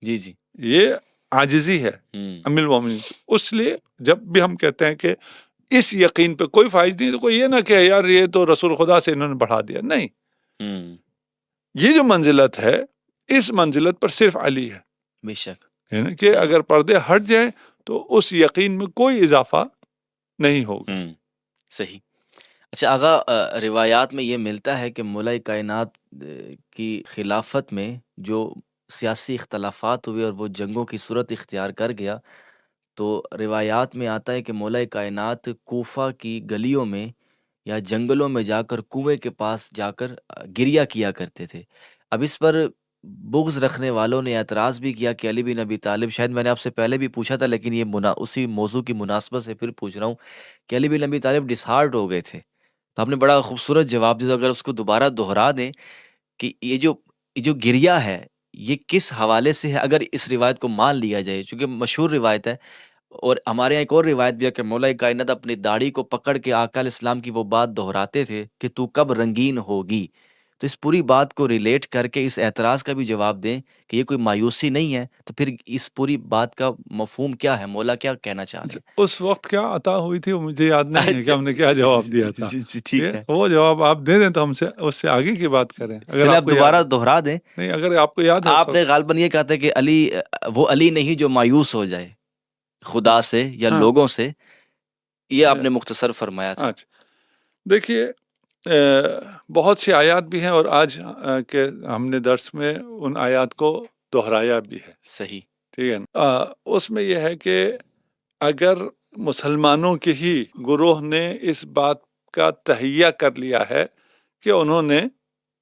جی جی، یہ عاجزی ہے امیر المومنین۔ اس لیے جب بھی ہم کہتے ہیں کہ اس یقین پہ کوئی فائز نہیں، تو کوئی یہ نہ کہ یار یہ تو رسول خدا سے انہوں نے بڑھا دیا، نہیں، یہ جو منزلت ہے اس منزلت پر صرف علی ہے، بے شک، ہے نا؟ کہ اگر پردے ہٹ جائیں تو اس یقین میں کوئی اضافہ نہیں ہوگا۔ صحیح۔ اچھا آغا، روایات میں یہ ملتا ہے کہ مولا کائنات کی خلافت میں جو سیاسی اختلافات ہوئے اور وہ جنگوں کی صورت اختیار کر گیا، تو روایات میں آتا ہے کہ مولا کائنات کوفہ کی گلیوں میں یا جنگلوں میں جا کر کنویں کے پاس جا کر گریہ کیا کرتے تھے۔ اب اس پر بغض رکھنے والوں نے اعتراض بھی کیا کہ علی بن ابی طالب، شاید میں نے آپ سے پہلے بھی پوچھا تھا لیکن یہ اسی موضوع کی مناسبت سے پھر پوچھ رہا ہوں کہ علی بن ابی طالب ڈسہارٹ ہو گئے تھے، تو آپ نے بڑا خوبصورت جواب دیا، اگر اس کو دوبارہ دہرا دیں کہ یہ جو گریہ ہے یہ کس حوالے سے ہے، اگر اس روایت کو مان لیا جائے، چونکہ مشہور روایت ہے، اور ہمارے یہاں ایک اور روایت بھی ہے کہ مولا کائنات اپنی داڑھی کو پکڑ کے آقا علیہ السلام کی وہ بات دہراتے تھے کہ تو کب رنگین ہوگی، تو اس پوری بات کو ریلیٹ کر کے اس اعتراض کا بھی جواب دیں کہ یہ کوئی مایوسی نہیں ہے، تو پھر اس پوری بات کا مفہوم کیا ہے، مولا کیا کہنا چاہ رہے ہیں؟ اس وقت کیا عطا ہوئی تھی وہ مجھے یاد نہیں ہے کہ ہم نے کیا جواب دیا تھا. ٹھیک ہے، وہ جواب آپ دے دیں تو ہم سے اس سے آگے کی بات کریں. اگر چلے آپ آپ کو دوبارہ یاد دہرا دیں. نہیں، اگر آپ کو یاد ہے آپ نے غالباً یہ کہا تھا کہ علی وہ علی نہیں جو مایوس ہو جائے خدا سے یا لوگوں سے، یہ آپ نے مختصر فرمایا تھا. اچھا دیکھیے، بہت سی آیات بھی ہیں اور آج کے ہم نے درس میں ان آیات کو دہرایا بھی ہے. صحیح، ٹھیک ہے نا. اس میں یہ ہے کہ اگر مسلمانوں کے ہی گروہ نے اس بات کا تہیہ کر لیا ہے کہ انہوں نے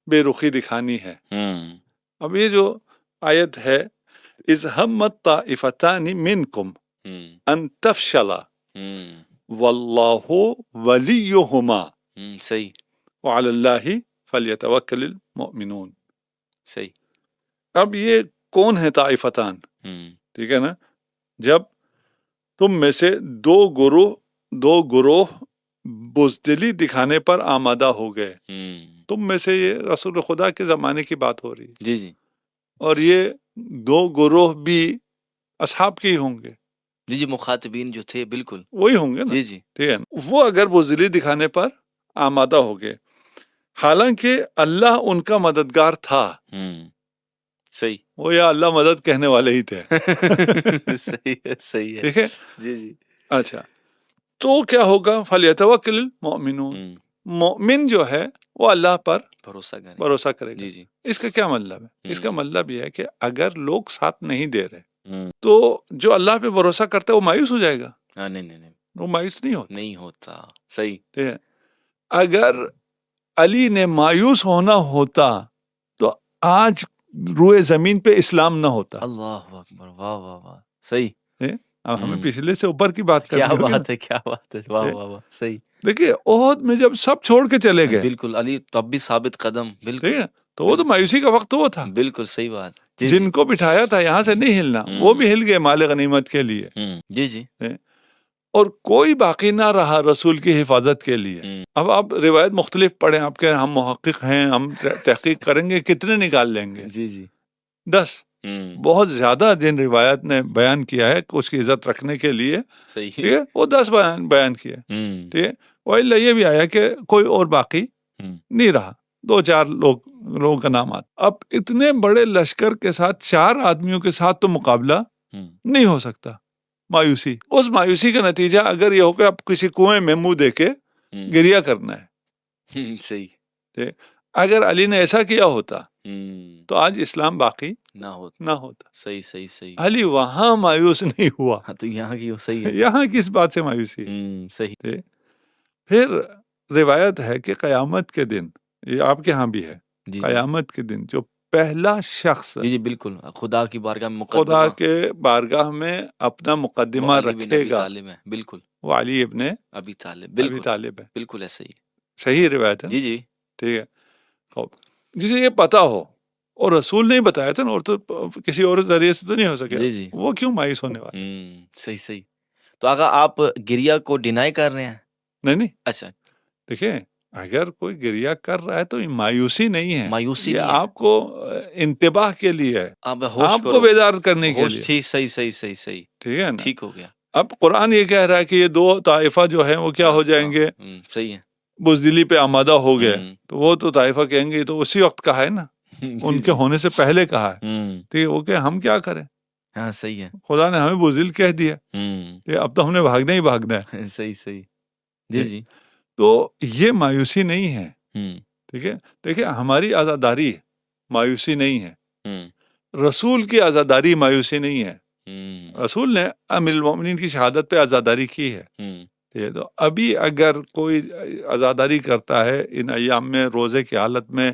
بے رخی دکھانی ہے. اب یہ جو آیت ہے، اذ ہمت طائفتان منکم ان تفشلا واللہ ولیہما صحیح، وعلی اللہ فلیتوکل المؤمنون. صحیح. اب یہ کون ہے طائفتان؟ ٹھیک ہے نا. جب تم میں سے دو گروہ بزدلی دکھانے پر آمادہ ہو گئے، تم میں سے، یہ رسول خدا کے زمانے کی بات ہو رہی ہے. جی جی اور یہ دو گروہ بھی اصحاب کے ہی ہوں گے. جی جی، مخاطبین جو تھے بالکل وہی ہوں گے نا. جی جی، ٹھیک ہے نا. وہ اگر بزدلی دکھانے پر آمادہ ہو گئے، حالانکہ اللہ ان کا مددگار تھا. صحیح، وہ یا اللہ مدد کہنے والے ہی تھے. صحیح ہے، صحیح ہے. ٹھیک ہے. جی جی، اچھا، تو کیا ہوگا؟ فلیتوکل المؤمنون. مومن جو ہے وہ اللہ پر بھروسہ کرے گا. جی جی، اس کا کیا مطلب ہے؟ اس کا مطلب یہ ہے کہ اگر لوگ ساتھ نہیں دے رہے تو جو اللہ پہ بھروسہ کرتا ہے وہ مایوس ہو جائے گا. نہیں، وہ مایوس نہیں ہوتا. صحیح، ٹھیک ہے. اگر علی نے مایوس ہونا ہوتا تو آج روئے زمین پہ اسلام نہ ہوتا. اللہ اکبر، واہ واہ واہ. صحیح. اب ہمیں پچھلے سے اوپر کی بات کرنی کیا ہوگی. بات ہے، کیا بات ہے، واہ واہ واہ. صحیح. دیکھیے احد میں جب سب چھوڑ کے چلے گئے، بالکل، علی تب بھی ثابت قدم. بالکل، ٹھیک ہے، تو وہ تو مایوسی کا وقت وہ تھا. بالکل صحیح بات. جن کو بٹھایا تھا یہاں سے نہیں ہلنا، وہ بھی ہل گئے مال غنیمت کے لیے. جی جی، اور کوئی باقی نہ رہا رسول کی حفاظت کے لیے. اب آپ روایت مختلف پڑھیں، آپ کہہ رہے ہیں ہم محقق ہیں، ہم تحقیق کریں گے، کتنے نکال لیں گے؟ جی جی، 10. بہت زیادہ جن روایت نے بیان کیا ہے اس کی عزت رکھنے کے لیے، ٹھیک ہے، وہ 10 بیان کیے. ٹھیک ہے. وہی یہ بھی آیا کہ کوئی اور باقی نہیں رہا، 2-4 لوگوں کا نام آتا. اب اتنے بڑے لشکر کے ساتھ 4 آدمیوں کے ساتھ تو مقابلہ نہیں ہو سکتا. مایوسی، اس مایوسی کا نتیجہ اگر یہ ہو کہ اب کسی کنویں میں منہ دے کے گریا کرنا ہے. صحیح. اگر علی نے ایسا کیا ہوتا تو آج اسلام باقی نہ ہوتا. صحیح. علی وہاں مایوس نہیں ہوا، تو یہاں کی صحیح ہے. یہاں کس بات سے مایوسی؟ صحیح. پھر روایت ہے کہ قیامت کے دن، یہ آپ کے ہاں بھی ہے، قیامت کے دن جو پہلا شخص جی بالکل خدا کی بارگاہ میں خدا کے بارگاہ میں اپنا مقدمہ رکھے گا، بالکل وہ علی ابن ابی طالب ہے. بالکل ایسے ہی صحیح روایت ہے. جی. ٹھیک ہے. خوب، جسے یہ پتا ہو اور رسول نہیں بتایا تھا نا، اور تو کسی اور ذریعے سے تو نہیں ہو سکے، وہ کیوں مایوس ہونے والا؟ صحیح. تو آقا آپ گریا کو ڈینائی کر رہے ہیں؟ نہیں. اچھا دیکھیں، اگر کوئی گریا کر رہا ہے تو مایوسی نہیں ہے، مایوسی یہ آپ کو انتباہ کے لیے ہے، آپ کو بیدار کرنے کے لیے. صحیح. ٹھیک ہے نا. ٹھیک ہو گیا. اب قرآن یہ کہہ رہا ہے کہ یہ 2 طائفہ جو ہیں وہ کیا ہو جائیں گے؟ صحیح ہے. بزدلی پہ آمادہ ہو گئے. تو وہ تو طائفہ کہیں گے تو اسی وقت کہا ہے نا، ان کے ہونے سے پہلے کہا ہے. ٹھیک ہے. وہ کہ ہم کیا کریں؟ ہاں صحیح ہے. خدا نے ہمیں بزدل کہہ دیا، اب تو ہم نے بھاگنا ہی بھاگنا ہے. صحیح. جی. تو یہ مایوسی نہیں ہے. ٹھیک ہے. دیکھیں، ہماری عزاداری مایوسی نہیں ہے، رسول کی عزاداری مایوسی نہیں ہے. رسول نے امیر المومنین کی شہادت پہ عزاداری کی ہے. تو ابھی اگر کوئی عزاداری کرتا ہے ان ایام میں، روزے کی حالت میں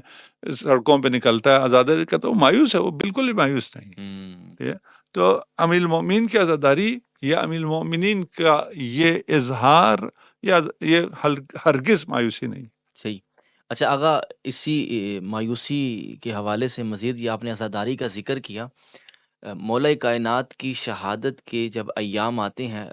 سڑکوں پہ نکلتا ہے عزاداری کا، تو وہ مایوس ہے، وہ بالکل ہی مایوس نہیں. تو امیر المومنین کی عزاداری یا امیر المومنین کا یہ اظہار یا یہ ہرگز مایوسی نہیں. صحیح. اچھا آغا، اسی مایوسی کے حوالے سے مزید یہ آپ نے عزاداری کا ذکر کیا، مولا کائنات کی شہادت کے جب ایام آتے ہیں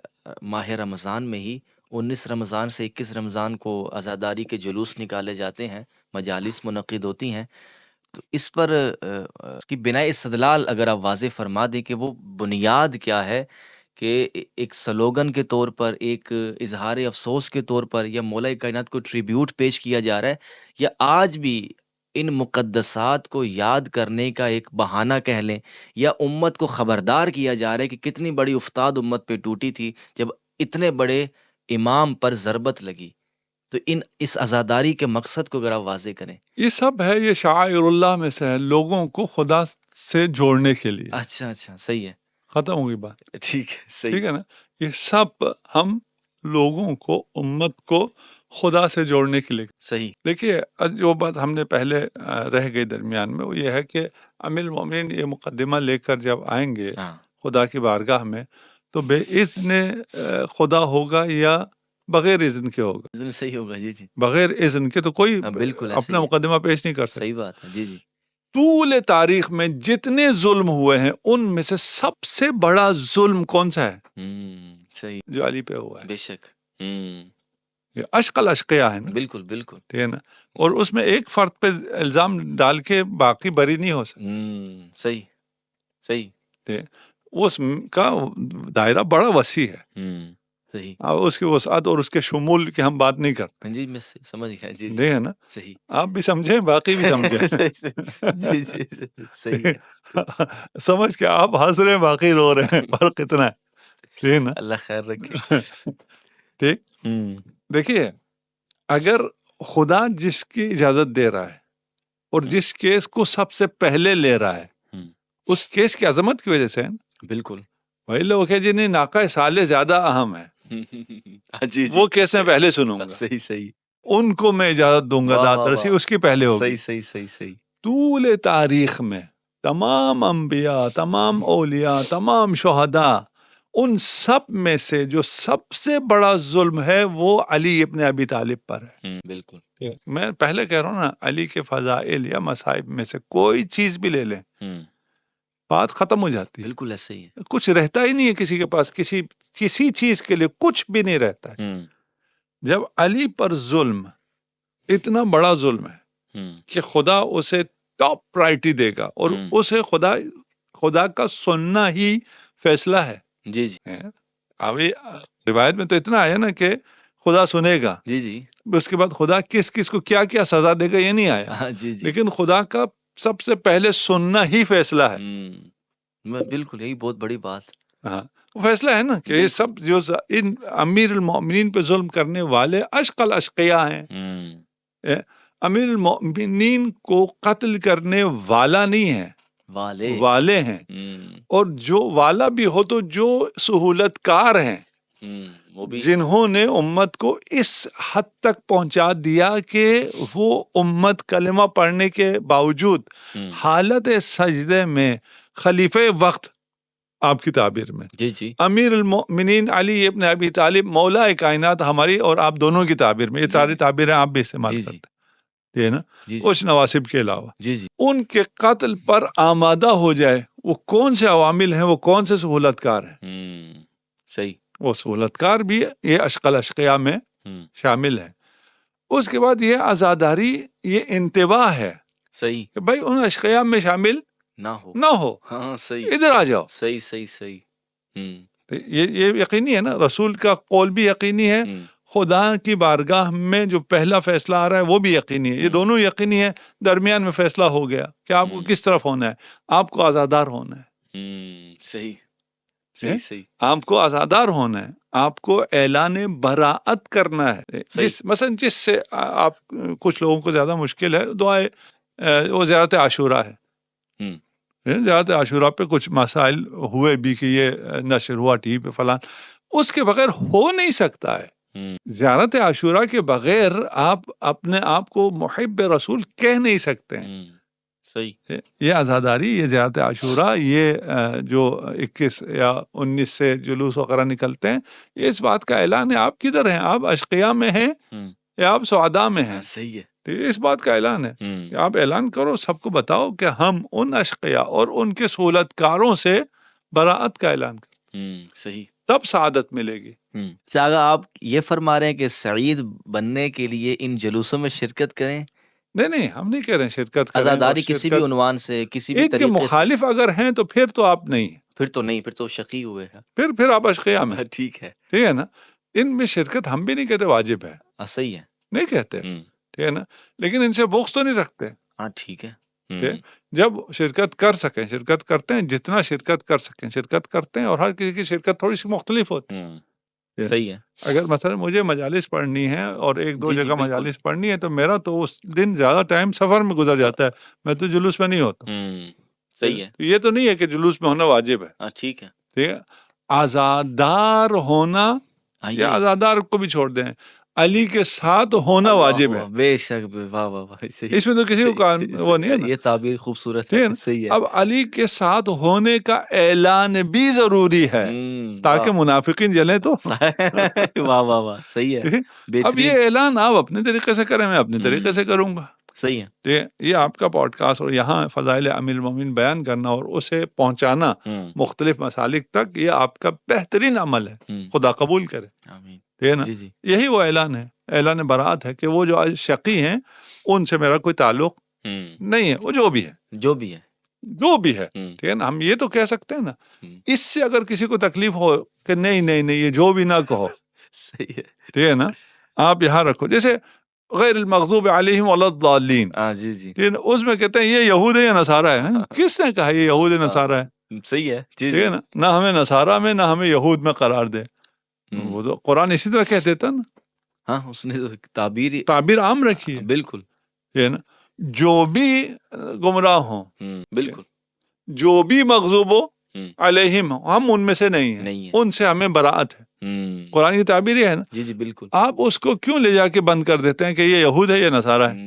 ماہ رمضان میں ہی، 19 رمضان سے 21 رمضان کو عزاداری کے جلوس نکالے جاتے ہیں، مجالس منعقد ہوتی ہیں، تو اس پر اس کی بنائے استدلال اگر آپ واضح فرما دیں کہ وہ بنیاد کیا ہے کہ ایک سلوگن کے طور پر، ایک اظہار افسوس کے طور پر، یا مولا کائنات کو ٹریبیوٹ پیش کیا جا رہا ہے، یا آج بھی ان مقدسات کو یاد کرنے کا ایک بہانہ کہہ لیں، یا امت کو خبردار کیا جا رہا ہے کہ کتنی بڑی افتاد امت پہ ٹوٹی تھی جب اتنے بڑے امام پر ضربت لگی. تو اس عزاداری کے مقصد کو اگر آپ واضح کریں. یہ سب ہے، یہ شعائر اللہ میں سے ہے، لوگوں کو خدا سے جوڑنے کے لیے. اچھا صحیح ہے، ختم ہوگی بات. ٹھیک ہے، صحیح ٹھیک ہے نا. یہ سب ہم لوگوں کو، امت کو خدا سے جوڑنے کے لیے. صحیح. دیکھیے جو بات ہم نے پہلے رہ گئی درمیان میں، وہ یہ ہے کہ امیر المومنین یہ مقدمہ لے کر جب آئیں گے خدا کی بارگاہ میں، تو بے اذن خدا ہوگا یا بغیر اذن کے ہوگا؟ اذن صحیح ہوگا. جی جی، بغیر اذن کے تو کوئی بالکل اپنا مقدمہ پیش نہیں کر سکتا. صحیح بات ہے. جی جی. طول تاریخ میں جتنے ظلم ہوئے ہیں ان میں سے سب سے بڑا ظلم کون سا ہے؟ صحیح، جو علی پہ ہوا ہے. بے شک. یہ اشق الاشقیاء ہے نا. بالکل بالکل. ٹھیک ہے نا. اور اس میں ایک فرد پہ الزام ڈال کے باقی بری نہیں ہو سکتا. صحیح صحیح. اس کا دائرہ بڑا وسیع ہے. صحیح. اس کی وسعت اور اس کے شمول کی ہم بات نہیں کرتے. جی میں سمجھ گیا. جی نہیں ہے نا. صحیح. آپ بھی سمجھیں، باقی بھی سمجھیں. جی جی صحیح ہے. سمجھ کے آپ ہنس رہے ہیں، باقی رو رہے ہیں، فرق اتنا ہے. ٹھیک ہے نا. اللہ خیر رکھے. ٹھیک. دیکھیے اگر خدا جس کی اجازت دے رہا ہے اور جس کیس کو سب سے پہلے لے رہا ہے، اس کیس کی عظمت کی وجہ سے ہے نا. بالکل. وہی لوگ کہ جنہیں ناقہ صالح زیادہ اہم ہے، جی وہ کیس میں پہلے سنوں گا. صحیح صحیح. ان کو میں اجازت دوں گا، داد رسی اس کی پہلے ہوگی. صحیح صحیح صحیح. طول تاریخ میں تمام انبیاء، تمام اولیاء، تمام شہداء، ان سب میں سے جو سب سے بڑا ظلم ہے وہ علی ابن ابی طالب پر ہے. بالکل. میں پہلے کہہ رہا ہوں نا، علی کے فضائل یا مصائب میں سے کوئی چیز بھی لے لیں، بات ختم ہو جاتی ہے. بالکل ایسے ہی ہے. کچھ رہتا ہی نہیں ہے کسی کے پاس، کسی چیز کے لیے کچھ بھی نہیں رہتا ہے. جب علی پر ظلم، اتنا بڑا ظلم ہے کہ خدا اسے ٹاپ پرائرٹی دے گا، اور اسے خدا کا سننا ہی فیصلہ ہے. جی جی. ابھی روایت میں تو اتنا آیا نا کہ خدا سنے گا. جی جی. اس کے بعد خدا کس کس کو کیا کیا سزا دے گا یہ نہیں آیا. جی جی. لیکن خدا کا سب سے پہلے سننا ہی فیصلہ ہے. بالکل، یہی بہت بڑی بات. ہاں، وہ فیصلہ ہے نا کہ یہ سب جو ان امیر المومنین پہ ظلم کرنے والے اشق الاشقیاء ہیں. امیر المومنین کو قتل کرنے والا نہیں ہے، والے ہیں. اور جو والا بھی ہو تو جو سہولت کار ہیں، جنہوں نے امت کو اس حد تک پہنچا دیا کہ وہ امت کلمہ پڑھنے کے باوجود حالت سجدے میں خلیفہ وقت، آپ کی تعبیر میں جی جی، امیر المؤمنین علی ابن ابی طالب مولا کائنات، ہماری اور آپ دونوں کی تعبیر میں، یہ ساری تعبیریں آپ بھی استعمال کرتے ہیں یہ نا، کچھ نواسب کے علاوہ، ان کے قتل پر آمادہ ہو جائے، وہ کون سے عوامل ہیں، وہ کون سے سہولت کار ہیں؟ صحیح. وہ سہولت کار بھی یہ اشق الاشقیاء میں شامل ہے. اس کے بعد یہ عزاداری، یہ انتباہ ہے. صحیح. کہ بھائی ان اشقیاء میں شامل نہ ہو. ہاں صحیح. ادھر آ جاؤ. صحیح صحیح صحیح. یہ یقینی ہے نا، رسول کا قول بھی یقینی ہے، خدا کی بارگاہ میں جو پہلا فیصلہ آ رہا ہے وہ بھی یقینی ہے. یہ دونوں یقینی ہے. درمیان میں فیصلہ ہو گیا کہ آپ کو کس طرف ہونا ہے. آپ کو آزادار ہونا ہے. صحیح صحیح صحیح. آپ کو آزادار ہونا ہے، آپ کو اعلان براءت کرنا ہے. مثلا جس سے آپ کچھ لوگوں کو زیادہ مشکل ہے، دعائے وہ زیارت عاشوراء ہے. زیارت عاشوراء پہ کچھ مسائل ہوئے بھی کہ یہ نشر ہوا ٹی وی پہ فلان، اس کے بغیر ہو نہیں سکتا ہے. زیارت عاشوراء کے بغیر آپ اپنے آپ کو محب رسول کہہ نہیں سکتے ہیں. صحیح. یہ عزاداری، یہ زیارت عاشوراء، یہ جو 21 یا 19 سے جلوس وغیرہ نکلتے ہیں، یہ اس بات کا اعلان ہے آپ کدھر ہیں، آپ اشقیاء میں ہیں یا آپ سعداء میں ہیں. صحیح ہے. اس بات کا اعلان ہے کہ آپ اعلان کرو، سب کو بتاؤ کہ ہم ان اشقیاء اور ان کے سہولت کاروں سے براءت کا اعلان کریں. صحیح. تب سعادت ملے گی۔ اگر آپ یہ فرما رہے ہیں کہ سعید بننے کے لیے ان جلوسوں میں شرکت کریں؟ نہیں ہم نہیں کہہ رہے ہیں شرکت کریں، عزاداری کسی بھی عنوان سے، کسی بھی عید کے طریقے سے، مخالف اگر ہیں تو پھر تو آپ نہیں، پھر تو نہیں، پھر تو شقی ہوئے ہیں، پھر آپ اشقیاء میں، ٹھیک ہے، ٹھیک ہے نا۔ ان میں شرکت ہم بھی نہیں کہتے واجب ہے، صحیح ہے، نہیں کہتے، ٹھیک ہے نا، لیکن ان سے بغض تو نہیں رکھتے، ہاں ٹھیک ہے، جب شرکت کر سکیں شرکت کرتے ہیں، جتنا شرکت کر سکیں شرکت کرتے ہیں، اور ہر کسی کی شرکت تھوڑی سی مختلف ہوتی ہے۔ صحیح ہے، اگر مثلا مجھے مجالس پڑھنی ہے اور ایک دو جی جگہ بالکل، مجالس پڑھنی ہے تو میرا تو اس دن زیادہ ٹائم سفر میں گزر جاتا ہے، میں تو جلوس میں نہیں ہوتا۔ صحیح ہے، یہ تو نہیں ہے کہ جلوس میں ہونا واجب ہے، ہاں ٹھیک ہے، ٹھیک ہے۔ آزادار ہونا یا آزادار کو بھی چھوڑ دیں، علی کے ساتھ ہونا واجب ہے، بے شک، واہ واہ واہ، صحیح، اس میں تو کسی کو وہ نہیں ہے نا، یہ تعبیر خوبصورت ٹھیک ہے، ہے نا۔ صحیح ہے، اب علی کے ساتھ ہونے کا اعلان بھی ضروری ہے تاکہ منافقین جلیں تو، واہ واہ واہ، صحیح ہے، اب یہ اعلان آپ اپنے طریقے سے کریں، میں اپنے طریقے سے کروں گا، صحیح ہے، یہ آپ کا پوڈ کاسٹ اور یہاں فضائل امیر المومنین بیان کرنا اور اسے پہنچانا مختلف مسالک تک، یہ آپ کا بہترین عمل ہے، خدا قبول کرے، ٹھیک ہے نا۔ یہی وہ اعلان ہے، اعلان برات ہے کہ وہ جو شقی ہیں ان سے میرا کوئی تعلق نہیں ہے، وہ جو بھی ہے، ٹھیک ہے نا۔ ہم یہ تو کہہ سکتے ہیں نا، اس سے اگر کسی کو تکلیف ہو کہ نہیں یہ جو بھی نہ کہو، صحیح ہے، ٹھیک ہے نا، آپ یہاں رکھو، جیسے غیر المغضوب علیہم ولا الضالین، جی اس میں کہتے ہیں یہ یہود ہے یا نصارہ ہے، کس نے کہا یہ یہود نصارہ ہے؟ صحیح ہے، ٹھیک ہے نا، نہ ہمیں نصارہ میں نہ ہمیں یہود میں قرار دے، وہ تو قرآن اسی طرح کہہ دیتا نا، ہاں اس نے تعبیر عام رکھی ہے، بالکل، ٹھیک ہے نا۔ جو بھی گمراہ ہوں، بالکل، جو بھی مغضوب ہو علیہم، ہم ان میں سے نہیں ہیں، ان سے ہمیں براءت ہے، قرآن کی تعبیر یہ ہے نا۔ جی بالکل، آپ اس کو کیوں لے جا کے بند کر دیتے ہیں کہ یہ یہود ہے یا نصارہ ہے؟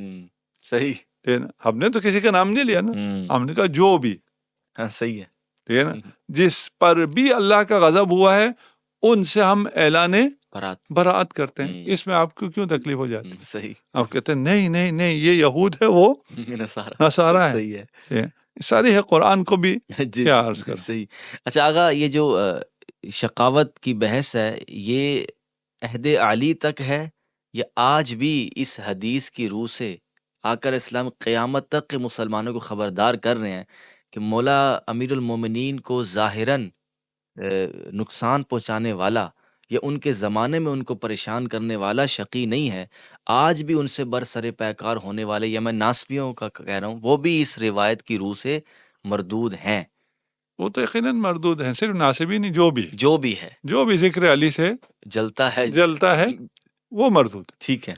صحیح، ٹھیک ہے نا، ہم نے تو کسی کا نام نہیں لیا نا، ہم نے کہا جو بھی، ہاں صحیح ہے، ٹھیک ہے نا، جس پر بھی اللہ کا غضب ہوا ہے ان سے ہم اعلان براءت کرتے ہیں، اس میں آپ کو کیوں تکلیف ہو جاتی ہے؟ صحیح، آپ کہتے ہیں نہیں یہ یہود ہے، وہ نصارہ ہے، صحیح ہے، ساری ہے قرآن کو بھی کیا عرض کر۔ صحیح۔ اچھا آغا، یہ جو شقاوت کی بحث ہے یہ عہد علی تک ہے یا آج بھی اس حدیث کی روح سے آقا اسلام قیامت تک کے مسلمانوں کو خبردار کر رہے ہیں کہ مولا امیر المومنین کو ظاہراً نقصان پہنچانے والا یا ان کے زمانے میں ان کو پریشان کرنے والا شقی نہیں ہے، آج بھی ان سے برسر پیکار ہونے والے، یا میں ناسبیوں کا کہہ رہا ہوں، وہ بھی اس روایت کی روح سے مردود ہیں؟ وہ تو یقیناً مردود ہیں، صرف ناسبی نہیں، جو بھی جو بھی ذکر علی سے جلتا ہے وہ مردود، ٹھیک ہے،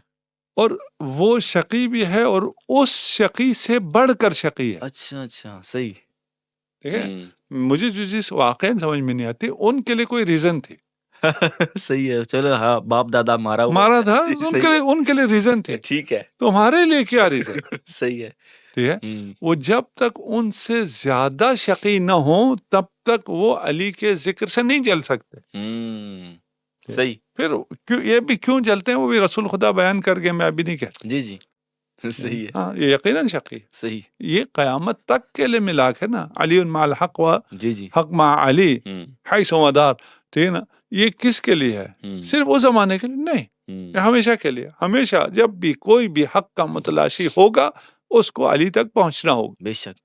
اور وہ شقی بھی ہے اور اس شقی سے بڑھ کر شقی ہے۔ اچھا صحیح، ٹھیک ہے، مجھے جو چیز واقعی سمجھ میں نہیں آتی، ان کے لیے کوئی ریزن تھی، صحیح ہے، چلو ہاں، باپ دادا مارا تھا، ان کے لیے ریزن تھے، ٹھیک ہے، تمہارے لیے کیا ریزن؟ صحیح ہے، ٹھیک ہے، وہ جب تک ان سے زیادہ شقی نہ ہوں تب تک وہ علی کے ذکر سے نہیں جل سکتے۔ صحیح، پھر یہ بھی کیوں جلتے ہیں وہ بھی رسول خدا بیان کر کے، میں ابھی نہیں کہتا۔ جی صحیح ہے، ہاں، یہ یقیناً شقی، صحیح، یہ قیامت تک کے لیے ملاک ہے نا، علی مع الحق و جی حق مع علی حیث مدار، ٹھیک ہے نا۔ یہ کس کے لیے ہے؟ صرف اس زمانے کے لیے نہیں، یہ ہمیشہ کے لیے، ہمیشہ جب بھی کوئی بھی حق کا متلاشی ہوگا اس کو علی تک پہنچنا ہوگا، بے شک،